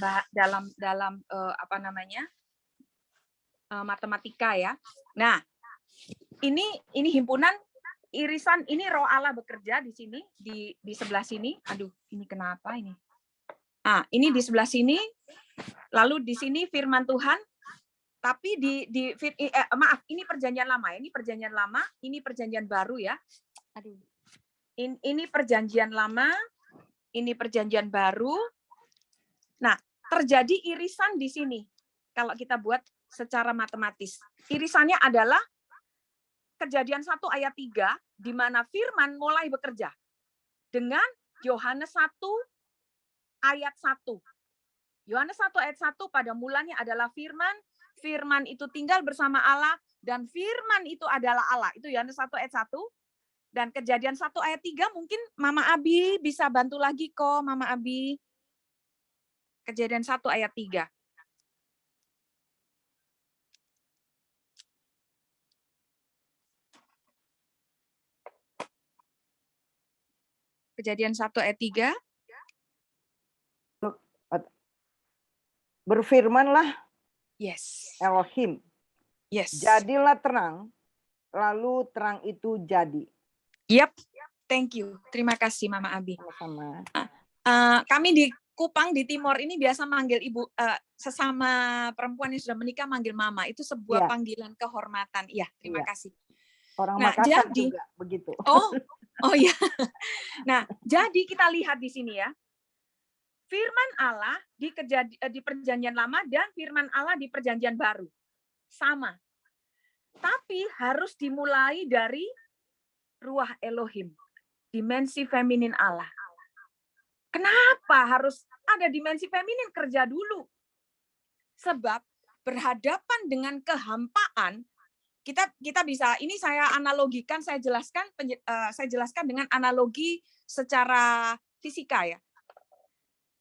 apa namanya matematika ya. Nah, ini himpunan irisan, ini roh Allah bekerja di sini di sebelah sini. Aduh, ini kenapa ini? Ini di sebelah sini. Lalu di sini firman Tuhan. Tapi maaf, ini perjanjian lama ya. Ini perjanjian lama, ini perjanjian baru ya. Aduh. Ini perjanjian lama, ini perjanjian baru. Nah, terjadi irisan di sini. Kalau kita buat secara matematis. Irisannya adalah Kejadian 1 ayat 3, di mana firman mulai bekerja. Dengan Yohanes 1 ayat 1. Yohanes 1 ayat 1 pada mulanya adalah firman. Firman itu tinggal bersama Allah dan firman itu adalah Allah. Itu Yohanes 1 ayat 1. Dan Kejadian 1 ayat 3 mungkin Mama Abi bisa bantu lagi kok, Mama Abi. Kejadian 1 ayat 3. Kejadian 1 ayat 3. Berfirmanlah Yes. Elohim, Yes. jadilah terang, lalu terang itu jadi. Yep. Thank you. Terima kasih Mama Abi. Sama-sama. Kami di Kupang di Timor ini biasa manggil ibu sesama perempuan yang sudah menikah manggil mama, itu sebuah Iya. panggilan kehormatan. Iya, terima Iya. kasih. Orang Nah, Makassar jadi juga begitu. Oh iya. Nah, jadi kita lihat di sini ya. Firman Allah di Perjanjian Lama dan firman Allah di Perjanjian Baru. Sama. Tapi harus dimulai dari ruah Elohim, dimensi feminin Allah. Kenapa harus ada dimensi feminin kerja dulu? Sebab berhadapan dengan kehampaan, kita bisa, ini saya analogikan, saya jelaskan dengan analogi secara fisika ya.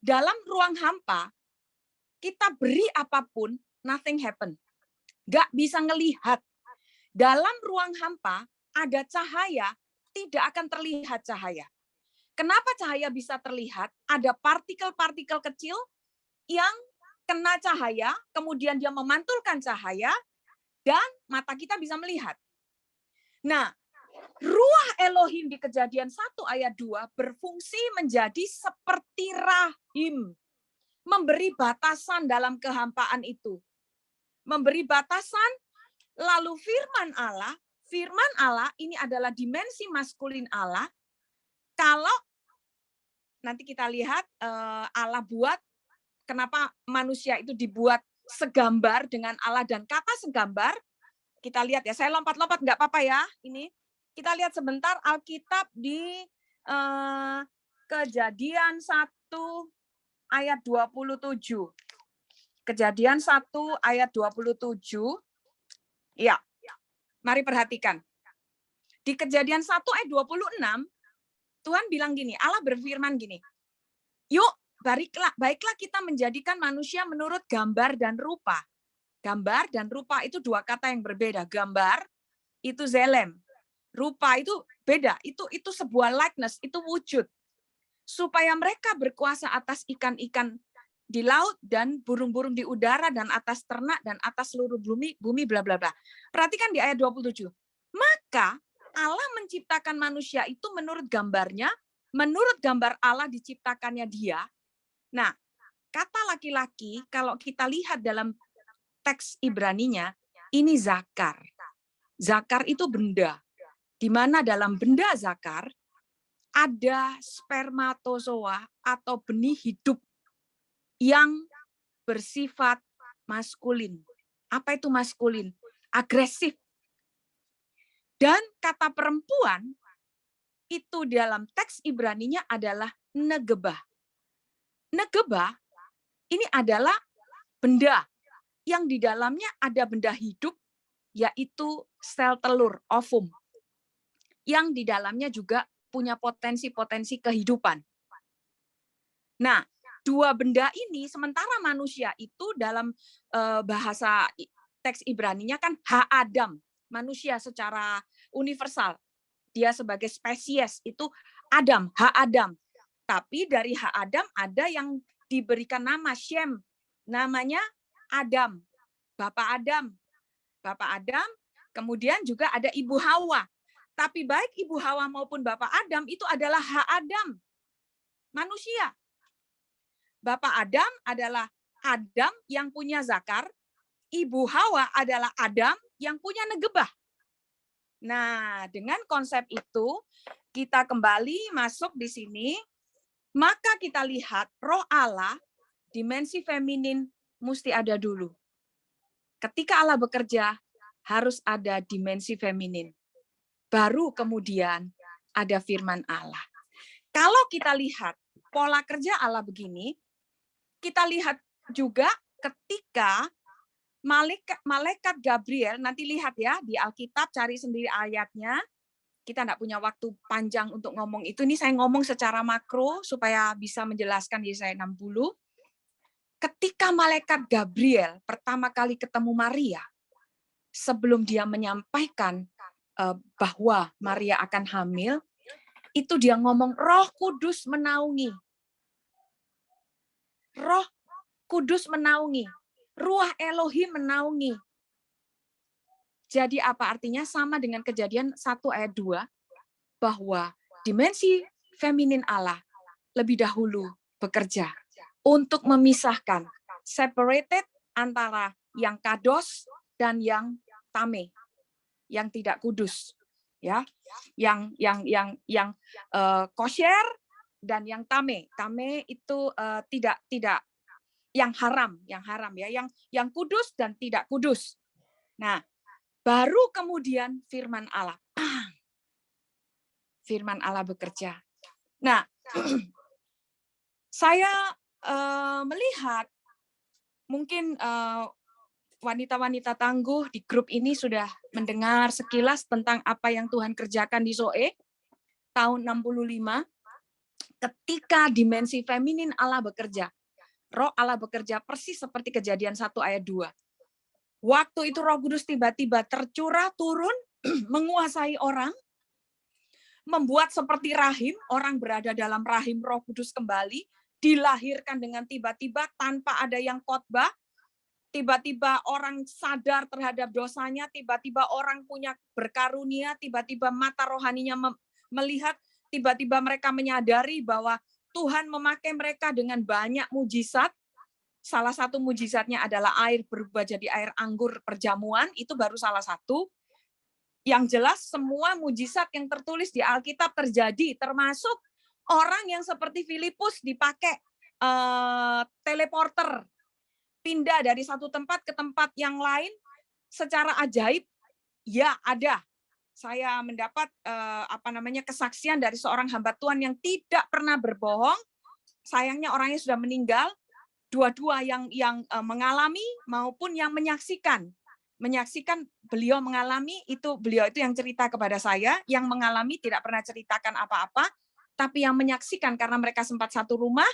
Dalam ruang hampa, kita beri apapun, nothing happen. Nggak bisa ngelihat. Dalam ruang hampa, ada cahaya, tidak akan terlihat cahaya. Kenapa cahaya bisa terlihat? Ada partikel-partikel kecil yang kena cahaya, kemudian dia memantulkan cahaya, dan mata kita bisa melihat. Nah, ruah Elohim di Kejadian 1 ayat 2 berfungsi menjadi seperti rahim. Memberi batasan dalam kehampaan itu. Memberi batasan, lalu firman Allah ini adalah dimensi maskulin Allah. Kalau nanti kita lihat Allah buat, kenapa manusia itu dibuat segambar dengan Allah, dan kata segambar, kita lihat ya, saya lompat-lompat nggak apa-apa ya, ini. Kita lihat sebentar Alkitab di Kejadian 1 ayat 27. Kejadian 1 ayat 27. Ya, mari perhatikan. Di Kejadian 1 ayat 26, Tuhan bilang gini, Allah berfirman gini, yuk, baiklah kita menjadikan manusia menurut gambar dan rupa. Gambar dan rupa itu dua kata yang berbeda. Gambar itu zelem, rupa itu beda. Itu sebuah likeness, itu wujud. Supaya mereka berkuasa atas ikan-ikan di laut dan burung-burung di udara dan atas ternak dan atas seluruh bumi bla bla bla. Perhatikan di ayat 27. Maka Allah menciptakan manusia itu menurut gambarnya, menurut gambar Allah diciptakannya dia. Nah, kata laki-laki, kalau kita lihat dalam teks Ibraninya, ini zakar. Zakar itu benda. Di mana dalam benda zakar, ada spermatozoa atau benih hidup yang bersifat maskulin. Apa itu maskulin? Agresif. Dan kata perempuan itu dalam teks Ibraninya adalah negebah. Negebah ini adalah benda yang di dalamnya ada benda hidup, yaitu sel telur, ovum. Yang di dalamnya juga punya potensi-potensi kehidupan. Nah, dua benda ini, sementara manusia itu dalam bahasa teks Ibraninya kan ha-adam, manusia secara universal. Dia sebagai spesies itu Adam, ha-adam. Tapi dari ha-adam ada yang diberikan nama Shem, namanya Adam, Bapak Adam. Bapak Adam, kemudian juga ada Ibu Hawa. Tapi baik Ibu Hawa maupun Bapak Adam itu adalah ha-adam, manusia. Bapak Adam adalah Adam yang punya zakar, Ibu Hawa adalah Adam yang punya negebah. Nah, dengan konsep itu, kita kembali masuk di sini, maka kita lihat roh Allah, dimensi feminin mesti ada dulu. Ketika Allah bekerja, harus ada dimensi feminin. Baru kemudian ada firman Allah. Kalau kita lihat pola kerja Allah begini, kita lihat juga ketika malaikat Gabriel, nanti lihat ya di Alkitab, cari sendiri ayatnya, kita enggak punya waktu panjang untuk ngomong itu. Ini saya ngomong secara makro supaya bisa menjelaskan Yesaya 60. Ketika malaikat Gabriel pertama kali ketemu Maria, sebelum dia menyampaikan bahwa Maria akan hamil, itu dia ngomong, Roh Kudus menaungi. Roh Kudus menaungi. Ruah Elohim menaungi. Jadi apa artinya? Sama dengan Kejadian 1 ayat 2, bahwa dimensi feminin Allah lebih dahulu bekerja untuk memisahkan, separated antara yang kados dan yang tame, yang tidak kudus, ya, yang kosher dan yang tame. Tame itu tidak yang haram ya, yang kudus dan tidak kudus. Nah, baru kemudian firman Allah. Firman Allah bekerja. Nah, saya melihat mungkin wanita-wanita tangguh di grup ini sudah mendengar sekilas tentang apa yang Tuhan kerjakan di Zoe tahun 65 ketika dimensi feminin Allah bekerja. Roh Allah bekerja persis seperti Kejadian 1 ayat 2. Waktu itu Roh Kudus tiba-tiba tercurah turun menguasai orang, membuat seperti rahim, orang berada dalam rahim Roh Kudus kembali, dilahirkan dengan tiba-tiba tanpa ada yang khotbah, tiba-tiba orang sadar terhadap dosanya, tiba-tiba orang punya berkarunia, tiba-tiba mata rohaninya melihat, tiba-tiba mereka menyadari bahwa Tuhan memakai mereka dengan banyak mujizat. Salah satu mujizatnya adalah air berubah jadi air anggur perjamuan, itu baru salah satu. Yang jelas semua mujizat yang tertulis di Alkitab terjadi, termasuk orang yang seperti Filipus dipakai teleporter, pindah dari satu tempat ke tempat yang lain secara ajaib. Ya, ada. Saya mendapat kesaksian dari seorang hamba Tuhan yang tidak pernah berbohong. Sayangnya orangnya sudah meninggal. Dua-dua yang mengalami maupun yang menyaksikan beliau mengalami itu, beliau itu yang cerita kepada saya, yang mengalami tidak pernah ceritakan apa-apa, tapi yang menyaksikan karena mereka sempat satu rumah,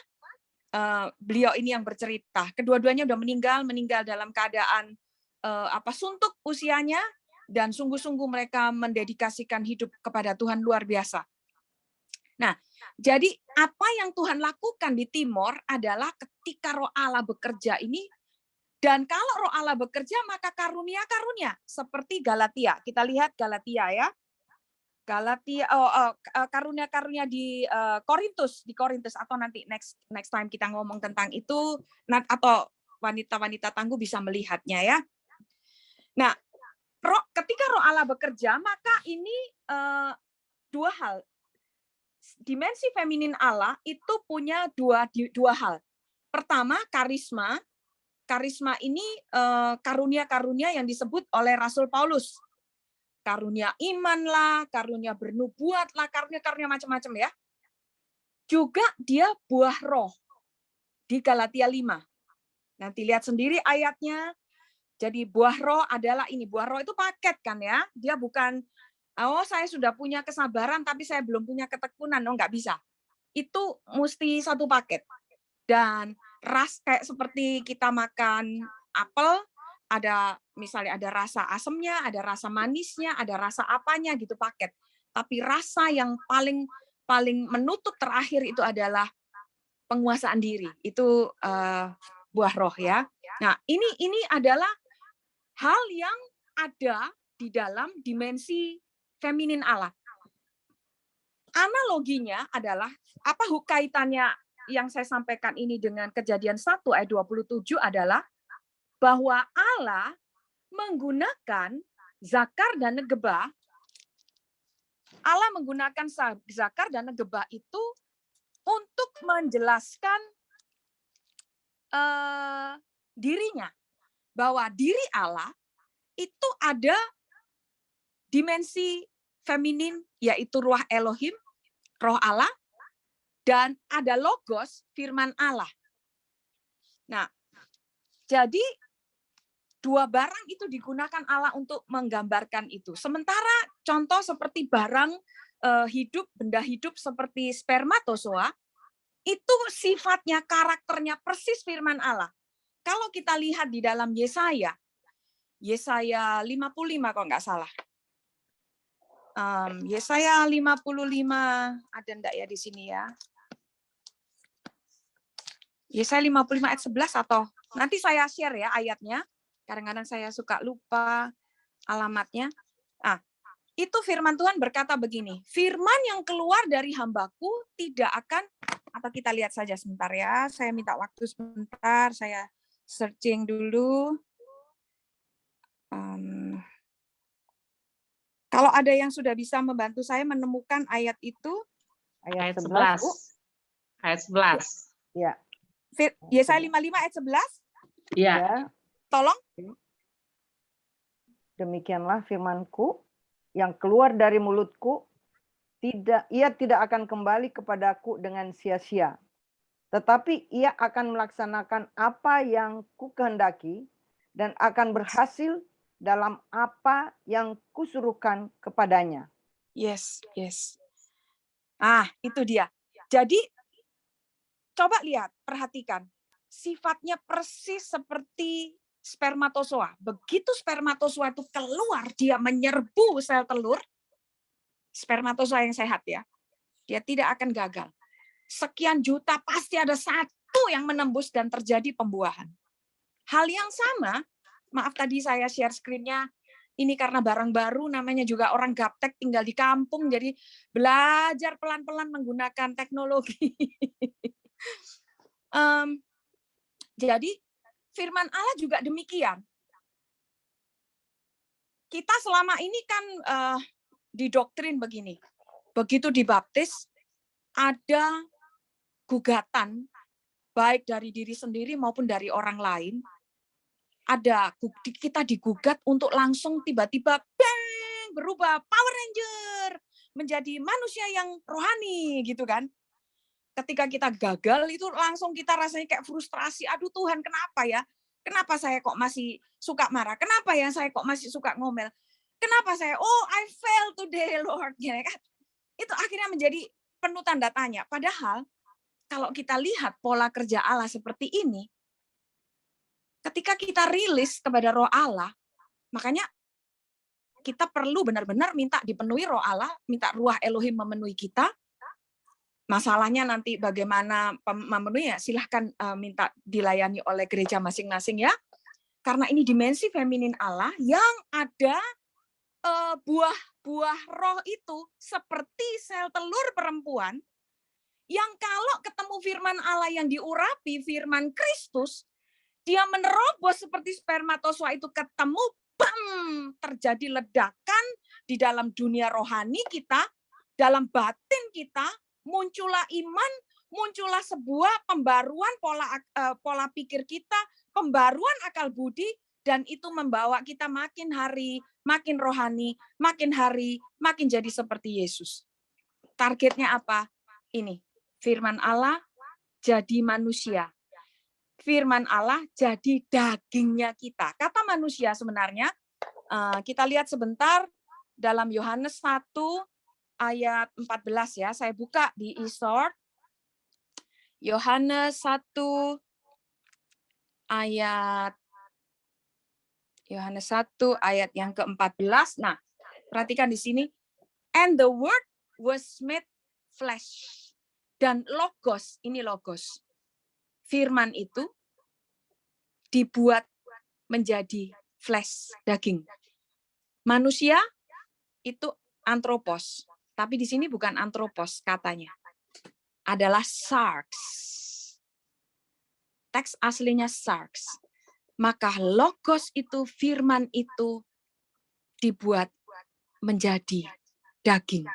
beliau ini yang bercerita. Kedua-duanya udah meninggal dalam keadaan suntuk usianya, dan sungguh-sungguh mereka mendedikasikan hidup kepada Tuhan luar biasa. Nah, jadi apa yang Tuhan lakukan di Timor adalah ketika Roh Allah bekerja ini. Dan kalau Roh Allah bekerja, maka karunia-karunia seperti Galatia. Kita lihat Galatia ya. Galatia, karunia-karunia di Korintus, atau nanti next time kita ngomong tentang itu, atau wanita-wanita tangguh bisa melihatnya ya. Nah, ketika Roh Allah bekerja, maka ini dua hal. Dimensi feminin Allah itu punya dua hal. Pertama, karisma. Karisma ini karunia-karunia yang disebut oleh Rasul Paulus. Karunia iman lah, karunia bernubuat lah, karunia-karunia macam-macam ya. Juga dia buah roh di Galatia 5. Nanti lihat sendiri ayatnya. Jadi buah roh adalah ini. Buah roh itu paket kan ya. Dia bukan, saya sudah punya kesabaran tapi saya belum punya ketekunan. Nggak bisa. Itu mesti satu paket. Dan kayak seperti kita makan apel, misalnya ada rasa asamnya, ada rasa manisnya, ada rasa apanya gitu paket. Tapi rasa yang paling menutup terakhir itu adalah penguasaan diri. Itu buah roh ya. Nah, ini adalah hal yang ada di dalam dimensi feminin Allah. Analoginya adalah apa kaitannya yang saya sampaikan ini dengan Kejadian 1 ayat 27 adalah bahwa Allah menggunakan zakar dan negebah. Allah menggunakan zakar dan negebah itu untuk menjelaskan dirinya. Bahwa diri Allah itu ada dimensi feminin, yaitu ruah Elohim, roh Allah, dan ada logos, firman Allah. Nah, jadi Dua barang itu digunakan Allah untuk menggambarkan itu. Sementara contoh seperti barang hidup, benda hidup seperti spermatozoa, itu sifatnya, karakternya persis firman Allah. Kalau kita lihat di dalam Yesaya 55 kalau nggak salah. Yesaya 55, ada enggak ya di sini ya? Yesaya 55 ayat 11 atau nanti saya share ya ayatnya. Kadang-kadang saya suka lupa alamatnya. Itu firman Tuhan berkata begini, firman yang keluar dari hambaku tidak akan, atau kita lihat saja sebentar ya, saya minta waktu sebentar, saya searching dulu. Kalau ada yang sudah bisa membantu saya menemukan ayat itu. Ayat 11. Ayat 11. Ya. Yesaya 55 ayat 11. Iya. Ya. Tolong. Demikianlah firman-Ku yang keluar dari mulutku, ia tidak akan kembali kepadaku dengan sia-sia, tetapi ia akan melaksanakan apa yang kukehendaki dan akan berhasil dalam apa yang kusuruhkan kepadanya. Yes. Itu dia. Jadi coba lihat, perhatikan. Sifatnya persis seperti spermatozoa. Begitu spermatozoa itu keluar, dia menyerbu sel telur, spermatozoa yang sehat ya, dia tidak akan gagal. Sekian juta pasti ada satu yang menembus dan terjadi pembuahan. Hal yang sama, maaf tadi saya share screen-nya, ini karena barang baru, namanya juga orang gaptek tinggal di kampung, jadi belajar pelan-pelan menggunakan teknologi. Jadi firman Allah juga demikian. Kita selama ini kan didoktrin begini. Begitu dibaptis, ada gugatan, baik dari diri sendiri maupun dari orang lain. Kita digugat untuk langsung tiba-tiba bang, berubah Power Ranger, menjadi manusia yang rohani, gitu kan. Ketika kita gagal itu langsung kita rasanya kayak frustrasi. Aduh Tuhan, kenapa ya? Kenapa saya kok masih suka marah? Kenapa ya saya kok masih suka ngomel? Kenapa saya, I fail today Lord. Ya kan? Itu akhirnya menjadi penuh tanda tanya. Padahal kalau kita lihat pola kerja Allah seperti ini, ketika kita rilis kepada roh Allah, makanya kita perlu benar-benar minta dipenuhi roh Allah, minta ruah Elohim memenuhi kita. Masalahnya nanti bagaimana memenuhi, ya silahkan minta dilayani oleh gereja masing-masing ya. Karena ini dimensi feminin Allah yang ada buah roh itu seperti sel telur perempuan yang kalau ketemu firman Allah yang diurapi, firman Kristus, dia menerobos seperti spermatozoa itu ketemu, bam, terjadi ledakan di dalam dunia rohani kita, dalam batin kita, muncullah iman, muncullah sebuah pembaruan pola pikir kita, pembaruan akal budi, dan itu membawa kita makin hari, makin rohani, makin hari, makin jadi seperti Yesus. Targetnya apa? Ini, firman Allah jadi manusia. Firman Allah jadi dagingnya kita. Kata manusia sebenarnya, kita lihat sebentar dalam Yohanes 1, ayat 14 ya, saya buka di e-sword. Yohanes 1 ayat yang ke-14. Nah, perhatikan di sini. And the word was made flesh. Dan logos, ini logos. Firman itu dibuat menjadi flesh, daging. Manusia itu antropos. Tapi di sini bukan antropos katanya. Adalah sarx. Teks aslinya sarx. Maka logos itu, firman itu dibuat menjadi daging.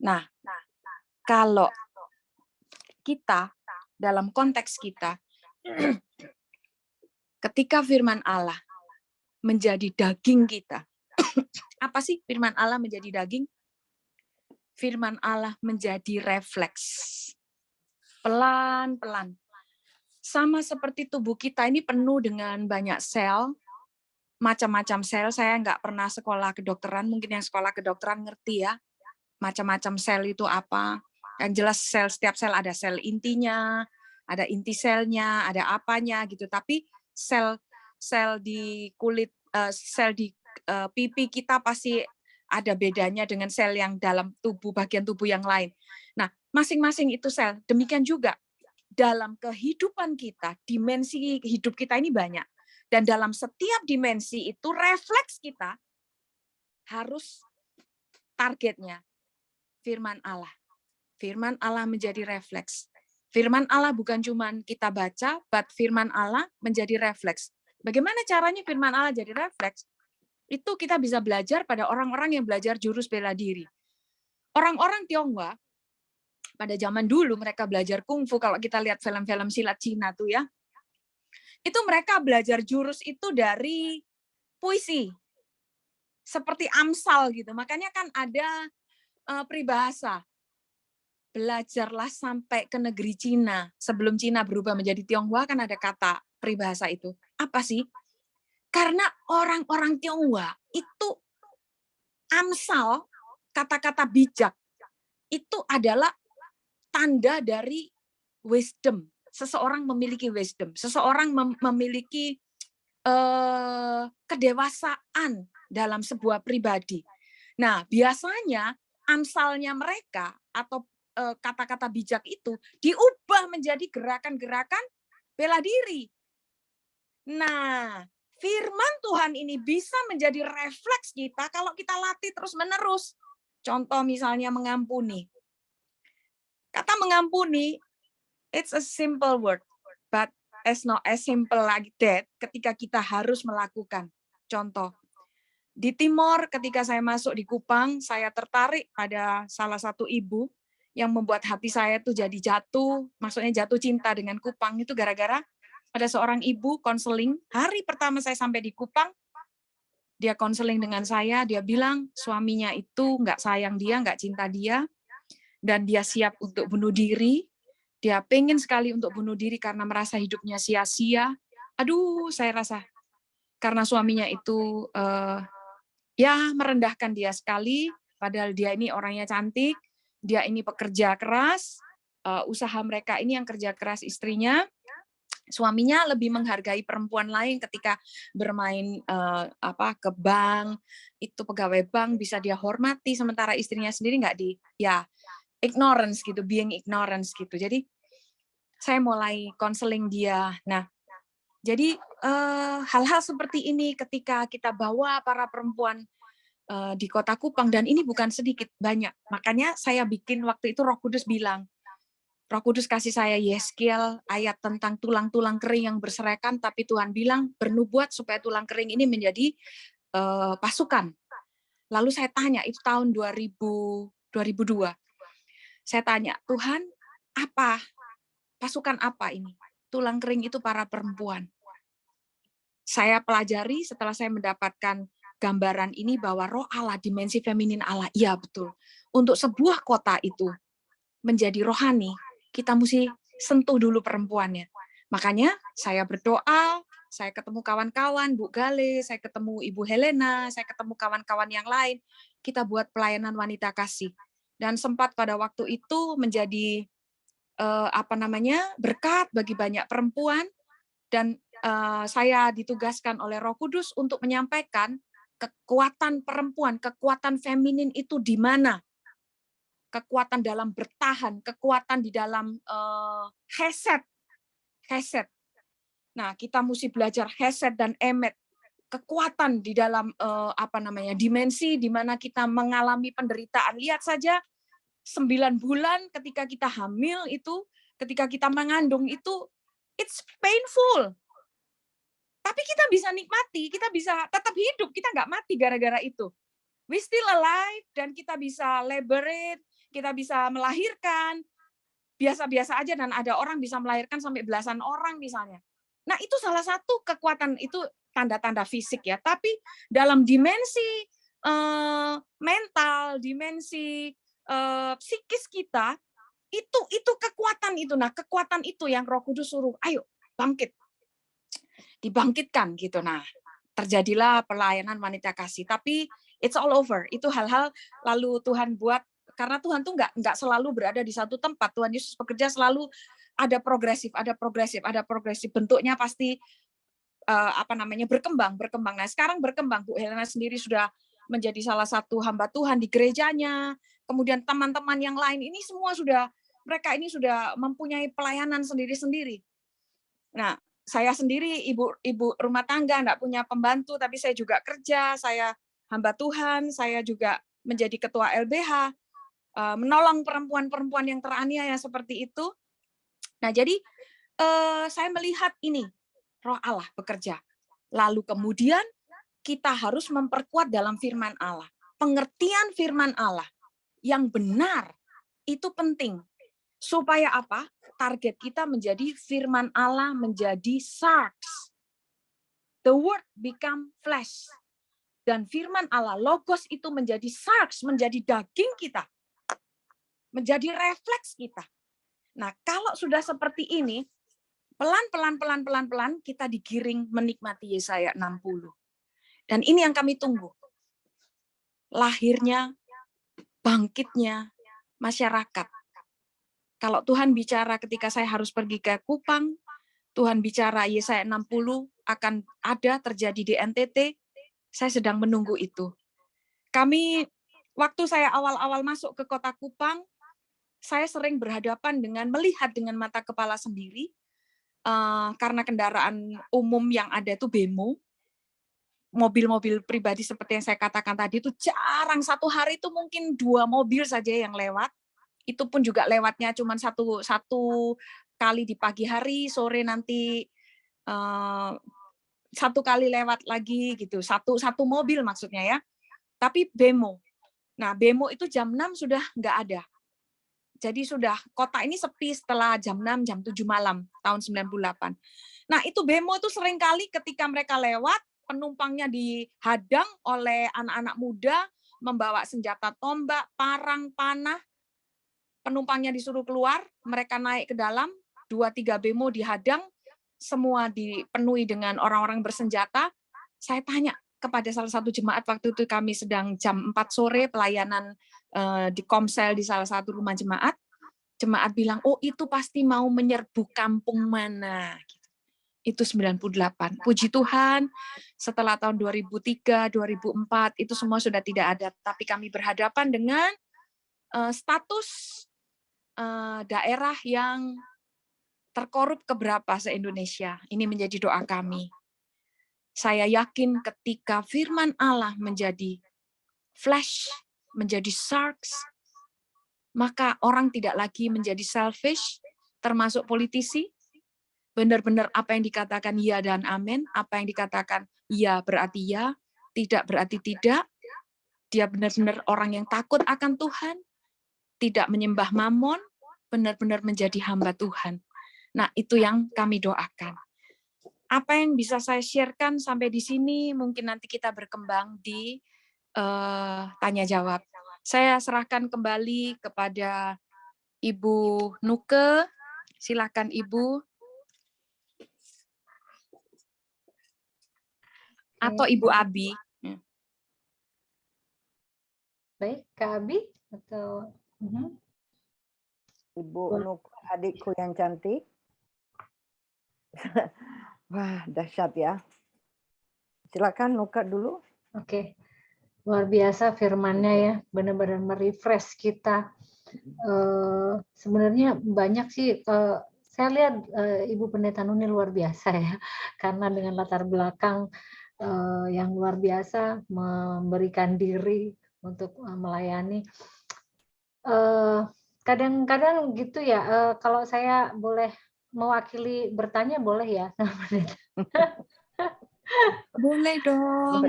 Nah, kalau kita, dalam konteks kita, ketika firman Allah menjadi daging kita, apa sih firman Allah menjadi daging? Firman Allah menjadi refleks. Pelan-pelan. Sama seperti tubuh kita ini penuh dengan banyak sel, macam-macam sel. Saya nggak pernah sekolah kedokteran, mungkin yang sekolah kedokteran ngerti ya, macam-macam sel itu apa. Yang jelas setiap sel ada sel intinya, ada inti selnya, ada apanya gitu. Tapi sel di kulit, sel di pipi kita pasti ada bedanya dengan sel yang dalam tubuh, bagian tubuh yang lain. Nah, masing-masing itu sel. Demikian juga dalam kehidupan kita, dimensi hidup kita ini banyak. Dan dalam setiap dimensi itu refleks kita harus targetnya firman Allah. Firman Allah menjadi refleks. Firman Allah bukan cuma kita baca, but firman Allah menjadi refleks. Bagaimana caranya firman Allah jadi refleks? Itu kita bisa belajar pada orang-orang yang belajar jurus bela diri. Orang-orang Tionghoa, pada zaman dulu mereka belajar kungfu, kalau kita lihat film-film silat Cina tuh ya, itu mereka belajar jurus itu dari puisi. Seperti Amsal gitu. Makanya kan ada peribahasa. Belajarlah sampai ke negeri Cina. Sebelum Cina berubah menjadi Tionghoa kan ada kata peribahasa itu. Apa sih? Karena orang-orang Tionghoa itu Amsal, kata-kata bijak, itu adalah tanda dari wisdom. Seseorang memiliki wisdom. Seseorang memiliki kedewasaan dalam sebuah pribadi. Nah, biasanya amsalnya mereka atau kata-kata bijak itu diubah menjadi gerakan-gerakan bela diri. Nah, firman Tuhan ini bisa menjadi refleks kita kalau kita latih terus-menerus. Contoh misalnya mengampuni. Kata mengampuni, it's a simple word, but it's not as simple like that ketika kita harus melakukan. Contoh, di Timor ketika saya masuk di Kupang, saya tertarik pada salah satu ibu yang membuat hati saya tuh jadi jatuh, maksudnya jatuh cinta dengan Kupang itu gara-gara ada seorang ibu konseling. Hari pertama saya sampai di Kupang, dia konseling dengan saya, dia bilang suaminya itu nggak sayang dia, nggak cinta dia, dan dia siap untuk bunuh diri. Dia pengen sekali untuk bunuh diri karena merasa hidupnya sia-sia. Aduh, saya rasa karena suaminya itu ya merendahkan dia sekali, padahal dia ini orangnya cantik, dia ini pekerja keras, usaha mereka ini yang kerja keras istrinya. Suaminya lebih menghargai perempuan lain ketika bermain ke bank, itu pegawai bank bisa dia hormati, sementara istrinya sendiri nggak ignorance gitu, being ignorance gitu. Jadi saya mulai konseling dia. Nah, jadi hal-hal seperti ini ketika kita bawa para perempuan di Kota Kupang, dan ini bukan sedikit, banyak. Makanya saya bikin waktu itu Roh Kudus bilang, Roh Kudus kasih saya Yeskiel ayat tentang tulang-tulang kering yang berserakan, tapi Tuhan bilang bernubuat supaya tulang kering ini menjadi pasukan. Lalu saya tanya, itu tahun 2002. Saya tanya, Tuhan, apa? Pasukan apa ini? Tulang kering itu para perempuan. Saya pelajari setelah saya mendapatkan gambaran ini bahwa roh Allah, dimensi feminin Allah, iya betul. Untuk sebuah kota itu menjadi rohani, kita mesti sentuh dulu perempuannya. Makanya saya berdoa, saya ketemu kawan-kawan, Bu Gale, saya ketemu Ibu Helena, saya ketemu kawan-kawan yang lain, kita buat pelayanan wanita kasih. Dan sempat pada waktu itu menjadi berkat bagi banyak perempuan, dan saya ditugaskan oleh Roh Kudus untuk menyampaikan kekuatan perempuan, kekuatan feminin itu di mana? Kekuatan dalam bertahan, kekuatan di dalam hesed. Nah, kita mesti belajar hesed dan emet, kekuatan di dalam dimensi di mana kita mengalami penderitaan. Lihat saja 9 bulan ketika kita hamil itu, ketika kita mengandung itu, it's painful. Tapi kita bisa nikmati, kita bisa tetap hidup, kita nggak mati gara-gara itu. We still alive, dan kita bisa liberate, kita bisa melahirkan, biasa-biasa aja, dan ada orang bisa melahirkan sampai belasan orang misalnya. Nah, itu salah satu kekuatan, itu tanda-tanda fisik ya. Tapi dalam dimensi mental, dimensi psikis kita, itu kekuatan itu. Nah, kekuatan itu yang Roh Kudus suruh, ayo bangkit. Dibangkitkan gitu. Nah, terjadilah pelayanan wanita kasih. Tapi it's all over. Itu hal-hal lalu Tuhan buat, karena Tuhan tuh nggak selalu berada di satu tempat. Tuhan Yesus bekerja selalu ada progresif. Bentuknya pasti berkembang. Nah, sekarang berkembang. Bu Helena sendiri sudah menjadi salah satu hamba Tuhan di gerejanya. Kemudian teman-teman yang lain ini semua mereka ini sudah mempunyai pelayanan sendiri-sendiri. Nah, saya sendiri ibu rumah tangga, enggak punya pembantu, tapi saya juga kerja, saya hamba Tuhan, saya juga menjadi ketua LBH, menolong perempuan-perempuan yang teraniaya seperti itu. Nah, jadi saya melihat ini, Roh Allah bekerja. Lalu kemudian kita harus memperkuat dalam firman Allah. Pengertian firman Allah yang benar itu penting. Supaya apa? Target kita menjadi firman Allah menjadi sarx. The word become flesh. Dan firman Allah, logos itu menjadi sarx, menjadi daging kita. Menjadi refleks kita. Nah, kalau sudah seperti ini, pelan-pelan kita digiring menikmati Yesaya 60. Dan ini yang kami tunggu. Lahirnya, bangkitnya masyarakat. Kalau Tuhan bicara ketika saya harus pergi ke Kupang, Tuhan bicara Yesaya 60 akan ada terjadi di NTT, saya sedang menunggu itu. Waktu saya awal-awal masuk ke kota Kupang, saya sering berhadapan melihat dengan mata kepala sendiri, karena kendaraan umum yang ada itu bemo, mobil-mobil pribadi seperti yang saya katakan tadi itu jarang, satu hari itu mungkin 2 mobil saja yang lewat. Itu pun juga lewatnya cuma satu kali di pagi hari, sore nanti 1 kali lewat lagi gitu, satu mobil maksudnya ya. Tapi bemo. Nah, bemo itu jam 6 sudah nggak ada. Jadi sudah kota ini sepi setelah jam 6, jam 7 malam tahun 98. Nah, itu bemo itu seringkali ketika mereka lewat, penumpangnya dihadang oleh anak-anak muda membawa senjata tombak, parang, panah. Penumpangnya disuruh keluar, mereka naik ke dalam, 2-3 bemo dihadang, semua dipenuhi dengan orang-orang bersenjata. Saya tanya kepada salah satu jemaat, waktu itu kami sedang jam 4 sore pelayanan di Komsel di salah satu rumah jemaat. Jemaat bilang, oh itu pasti mau menyerbu kampung mana. Itu 98. Puji Tuhan, setelah tahun 2003, 2004, itu semua sudah tidak ada. Tapi kami berhadapan dengan status daerah yang terkorup keberapa se-Indonesia. Ini menjadi doa kami. Saya yakin ketika firman Allah menjadi flesh, menjadi sarx, maka orang tidak lagi menjadi selfish, termasuk politisi. Benar-benar apa yang dikatakan ya dan amin, apa yang dikatakan ya berarti ya, tidak berarti tidak. Dia benar-benar orang yang takut akan Tuhan, tidak menyembah mamon, benar-benar menjadi hamba Tuhan. Nah, itu yang kami doakan. Apa yang bisa saya share-kan sampai di sini, mungkin nanti kita berkembang di tanya jawab. Saya serahkan kembali kepada Ibu Nuke. Silakan Ibu. Atau Ibu Abi. Baik, Kak Abi atau Ibu Nuke, adikku yang cantik. Wah, dahsyat ya. Silakan Nuke dulu. Oke. Luar biasa firman-Nya ya, benar-benar merefresh kita. Sebenarnya banyak sih, saya lihat Ibu Pendeta Nuni luar biasa ya, karena dengan latar belakang yang luar biasa, memberikan diri untuk melayani. Kadang-kadang gitu ya, kalau saya boleh mewakili bertanya boleh ya? Boleh dong.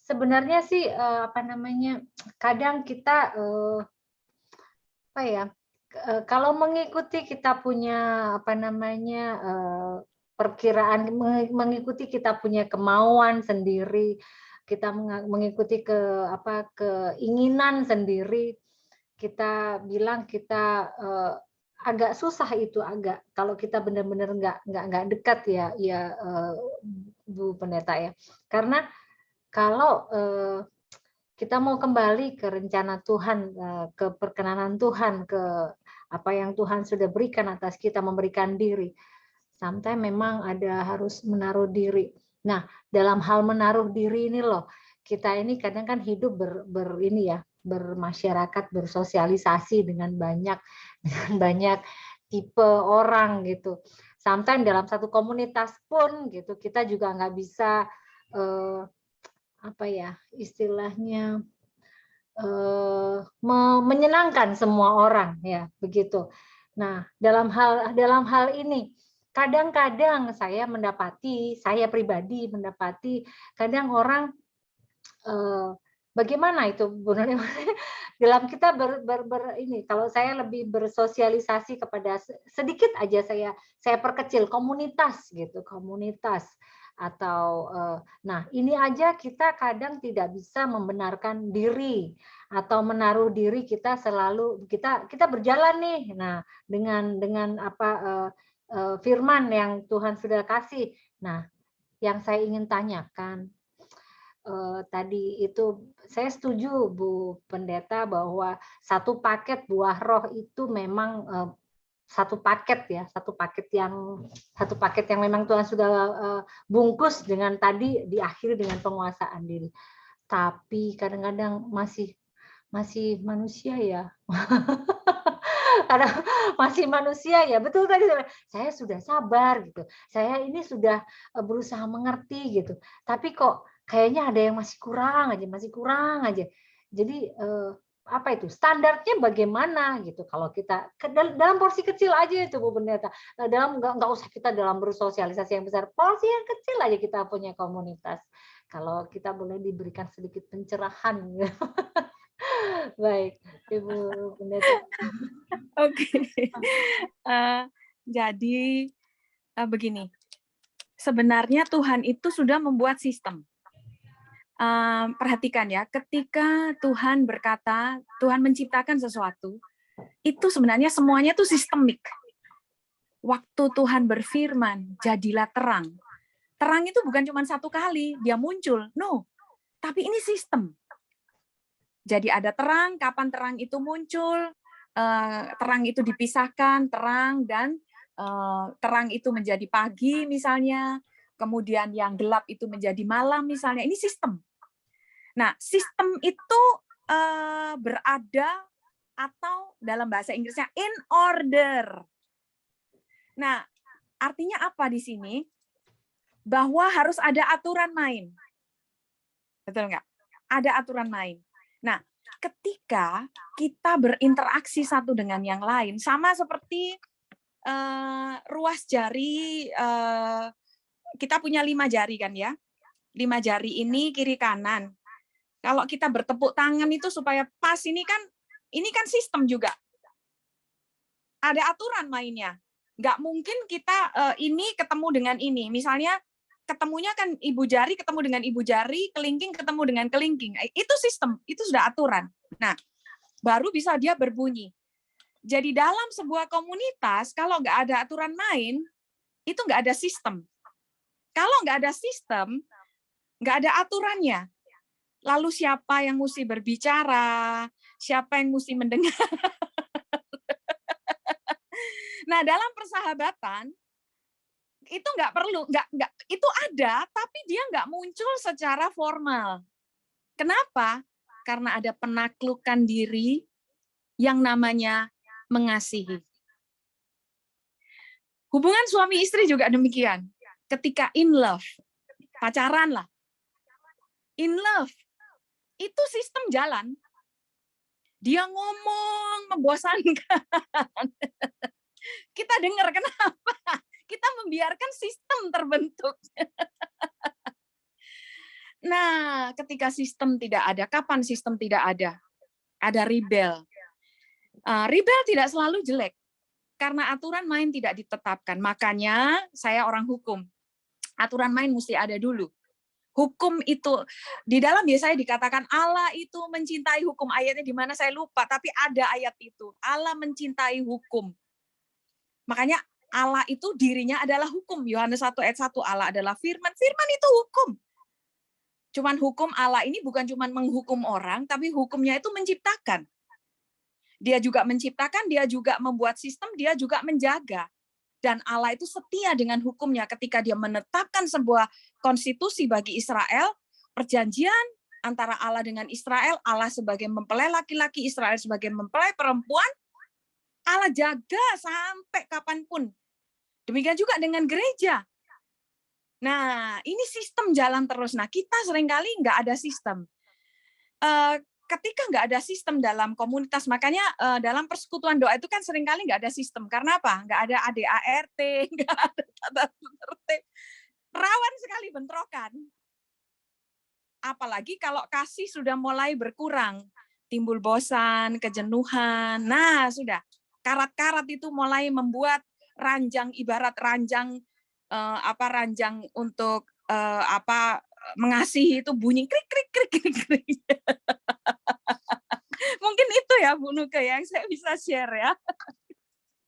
Sebenarnya sih kadang kita kalau mengikuti kita punya perkiraan, mengikuti kita punya kemauan sendiri, kita mengikuti keinginan sendiri, kita bilang kita agak susah itu, agak kalau kita benar-benar nggak dekat ya Bu Pendeta ya. Karena kalau kita mau kembali ke rencana Tuhan, ke perkenanan Tuhan, ke apa yang Tuhan sudah berikan atas kita, memberikan diri. Sometimes memang ada harus menaruh diri. Nah, dalam hal menaruh diri ini loh, kita ini kadang kan hidup bermasyarakat, bersosialisasi dengan banyak tipe orang gitu. Sometimes dalam satu komunitas pun gitu, kita juga nggak bisa apa ya istilahnya menyenangkan semua orang ya begitu. Nah dalam hal ini kadang-kadang saya pribadi mendapati kadang orang bagaimana itu Bu Noni? Dalam kita ini kalau saya lebih bersosialisasi kepada sedikit aja saya perkecil komunitas gitu komunitas atau nah ini aja kita kadang tidak bisa membenarkan diri atau menaruh diri kita selalu kita berjalan nih nah dengan apa firman yang Tuhan sudah kasih. Nah yang saya ingin tanyakan tadi itu saya setuju Bu Pendeta bahwa satu paket buah roh itu memang satu paket yang memang Tuhan sudah bungkus dengan tadi diakhiri dengan penguasaan diri. Tapi kadang-kadang masih manusia ya. Karena masih manusia ya, betul tadi saya sudah sabar gitu. Saya ini sudah berusaha mengerti gitu. Tapi kok kayaknya ada yang masih kurang aja. Jadi apa itu standarnya bagaimana gitu kalau kita dalam porsi kecil aja itu Bu Pendeta, dalam nggak usah kita dalam bersosialisasi yang besar, porsi yang kecil aja kita punya komunitas kalau kita boleh diberikan sedikit pencerahan gitu. Baik Ibu Pendeta. Oke. Jadi begini, sebenarnya Tuhan itu sudah membuat sistem. Perhatikan ya, ketika Tuhan berkata, Tuhan menciptakan sesuatu, itu sebenarnya semuanya itu sistemik. Waktu Tuhan berfirman, jadilah terang. Terang itu bukan cuma satu kali, dia muncul. No, tapi ini sistem. Jadi ada terang, kapan terang itu muncul, terang itu dipisahkan, terang dan terang itu menjadi pagi misalnya, kemudian yang gelap itu menjadi malam misalnya, ini sistem. Nah, sistem itu berada atau dalam bahasa Inggrisnya in order. Nah, artinya apa di sini? Bahwa harus ada aturan main. Betul nggak? Ada aturan main. Nah, ketika kita berinteraksi satu dengan yang lain, sama seperti ruas jari, kita punya 5 jari kan ya? 5 jari ini kiri kanan. Kalau kita bertepuk tangan itu supaya pas ini kan sistem juga. Ada aturan mainnya. Nggak mungkin kita ini ketemu dengan ini. Misalnya ketemunya kan ibu jari ketemu dengan ibu jari, kelingking ketemu dengan kelingking. Itu sistem, itu sudah aturan. Nah, baru bisa dia berbunyi. Jadi dalam sebuah komunitas, kalau nggak ada aturan main, itu nggak ada sistem. Kalau nggak ada sistem, nggak ada aturannya. Lalu siapa yang mesti berbicara, siapa yang mesti mendengar. Nah, dalam persahabatan itu nggak perlu, nggak itu ada, tapi dia nggak muncul secara formal. Kenapa? Karena ada penaklukan diri yang namanya mengasihi. Hubungan suami istri juga demikian. Ketika in love, pacaran lah, in love, itu sistem jalan. Dia ngomong membosankan. Kita dengar kenapa? Kita membiarkan sistem terbentuk. Nah, ketika sistem tidak ada, kapan sistem tidak ada? Ada rebel. Rebel tidak selalu jelek, karena aturan main tidak ditetapkan. Makanya saya orang hukum. Aturan main mesti ada dulu. Hukum itu, di dalam biasanya dikatakan Allah itu mencintai hukum. Ayatnya di mana saya lupa, tapi ada ayat itu. Allah mencintai hukum. Makanya Allah itu dirinya adalah hukum. Yohanes 1 ayat 1, Allah adalah firman. Firman itu hukum. Cuman hukum Allah ini bukan cuma menghukum orang, tapi hukumnya itu menciptakan. Dia juga menciptakan, dia juga membuat sistem, dia juga menjaga. Dan Allah itu setia dengan hukumnya ketika dia menetapkan sebuah konstitusi bagi Israel, perjanjian antara Allah dengan Israel, Allah sebagai mempelai laki-laki, Israel sebagai mempelai perempuan, Allah jaga sampai kapanpun. Demikian juga dengan gereja. Nah, ini sistem jalan terus. Nah, kita seringkali nggak ada sistem. Ketika nggak ada sistem dalam komunitas, makanya dalam persekutuan doa itu kan seringkali nggak ada sistem. Karena apa? Nggak ada ADART, nggak ada tata tertib. Rawan sekali bentrokan. Apalagi kalau kasih sudah mulai berkurang. Timbul bosan, kejenuhan. Nah, sudah. Karat-karat itu mulai membuat ranjang, ibarat ranjang ranjang untuk mengasihi itu bunyi krik krik krik krik krik. Mungkin itu ya Bu Nuke yang saya bisa share ya.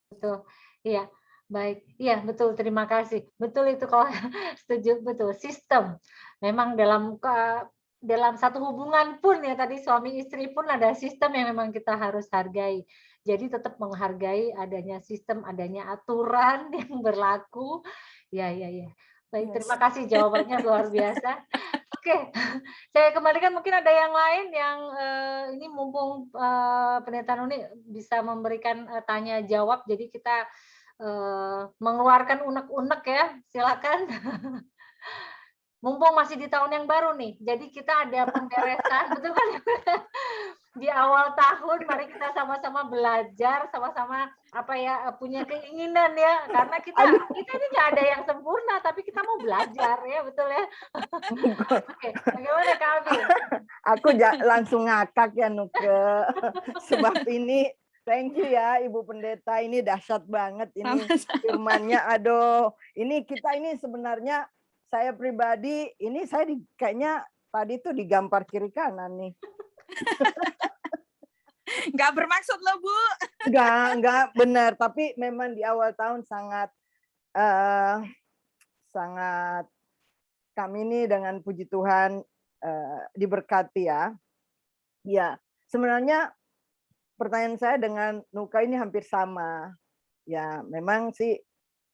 Betul, iya, baik, iya betul. Terima kasih. Betul itu kalau setuju betul. Sistem, memang dalam satu hubungan pun ya tadi suami istri pun ada sistem yang memang kita harus hargai. Jadi tetap menghargai adanya sistem, adanya aturan yang berlaku. Ya, ya, ya. Baik, terima kasih jawabannya luar biasa. Oke, saya kembalikan mungkin ada yang lain yang ini mumpung Pendeta Nuni bisa memberikan tanya jawab, jadi kita mengeluarkan unek-unek ya, silakan. Mumpung masih di tahun yang baru nih, jadi kita ada pemberesan, betul kan? Di awal tahun, mari kita sama-sama belajar, sama-sama punya keinginan ya, karena kita ini nggak ada yang sempurna, tapi kita mau belajar ya, betul ya. Oke, bagaimana Kak Abi? Aku langsung ngakak ya Nuke. Sebab ini thank you ya Ibu Pendeta, ini dahsyat banget ini firman-Nya. Aduh, ini kita ini sebenarnya saya pribadi ini saya kayaknya tadi tuh digampar kiri kanan nih. Nggak bermaksud loh Bu. Enggak benar, tapi memang di awal tahun sangat kami ini dengan puji Tuhan diberkati ya. Ya, sebenarnya pertanyaan saya dengan Nuka ini hampir sama. Ya, memang sih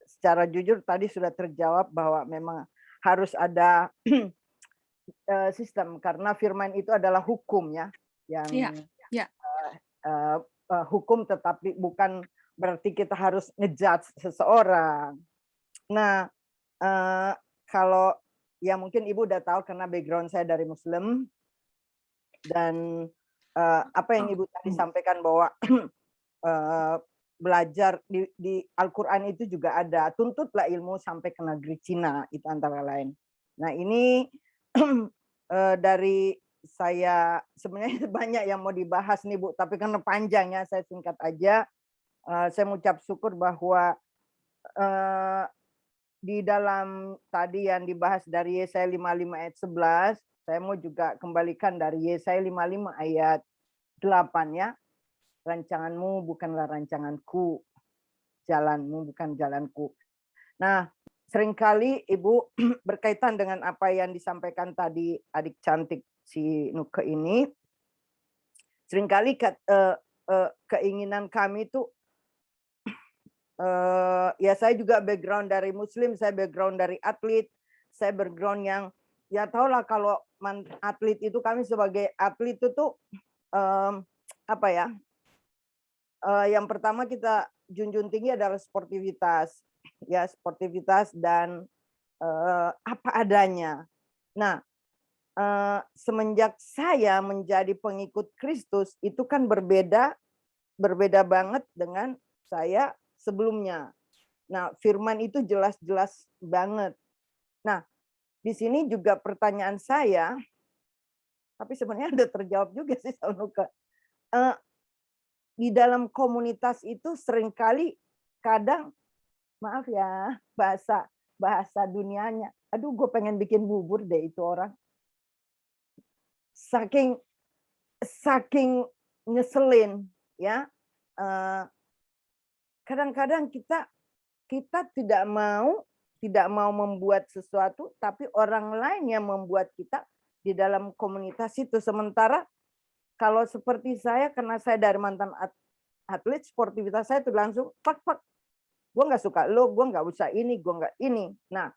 secara jujur tadi sudah terjawab bahwa memang harus ada sistem karena firman itu adalah hukum ya, yang hukum tetapi bukan berarti kita harus ngejudge seseorang. Nah, kalau ya mungkin Ibu udah tahu karena background saya dari Muslim dan apa yang Ibu tadi sampaikan bahwa belajar di Al-Quran itu juga ada tuntutlah ilmu sampai ke negeri Cina, itu antara lain. Nah ini dari saya sebenarnya banyak yang mau dibahas nih Bu, tapi karena panjang ya saya singkat aja. Saya mengucap syukur bahwa di dalam tadi yang dibahas dari Yesaya 55 ayat 11, saya mau juga kembalikan dari Yesaya 55 ayat 8 ya. Rancanganmu bukanlah rancanganku, jalanmu bukan jalanku. Nah, seringkali Ibu berkaitan dengan apa yang disampaikan tadi adik cantik si Nuke ini, seringkali keinginan kami itu, ya saya juga background dari Muslim, saya background dari atlet, saya background yang, ya tahulah kalau atlet itu kami sebagai atlet itu tuh, yang pertama kita junjung tinggi adalah sportivitas, ya sportivitas dan apa adanya. Nah, semenjak saya menjadi pengikut Kristus itu kan berbeda banget dengan saya sebelumnya. Nah, firman itu jelas-jelas banget. Nah, di sini juga pertanyaan saya, tapi sebenarnya udah terjawab juga sih Saunuka. Di dalam komunitas itu seringkali kadang, maaf ya, bahasa dunianya, aduh gue pengen bikin bubur deh itu orang. Saking ngeselin ya. Kadang-kadang kita kita tidak mau membuat sesuatu, tapi orang lain yang membuat kita di dalam komunitas itu. Sementara kalau seperti saya, karena saya dari mantan atlet, sportivitas saya itu langsung pak, gue nggak suka lo, gue nggak usah ini, gue nggak ini. Nah,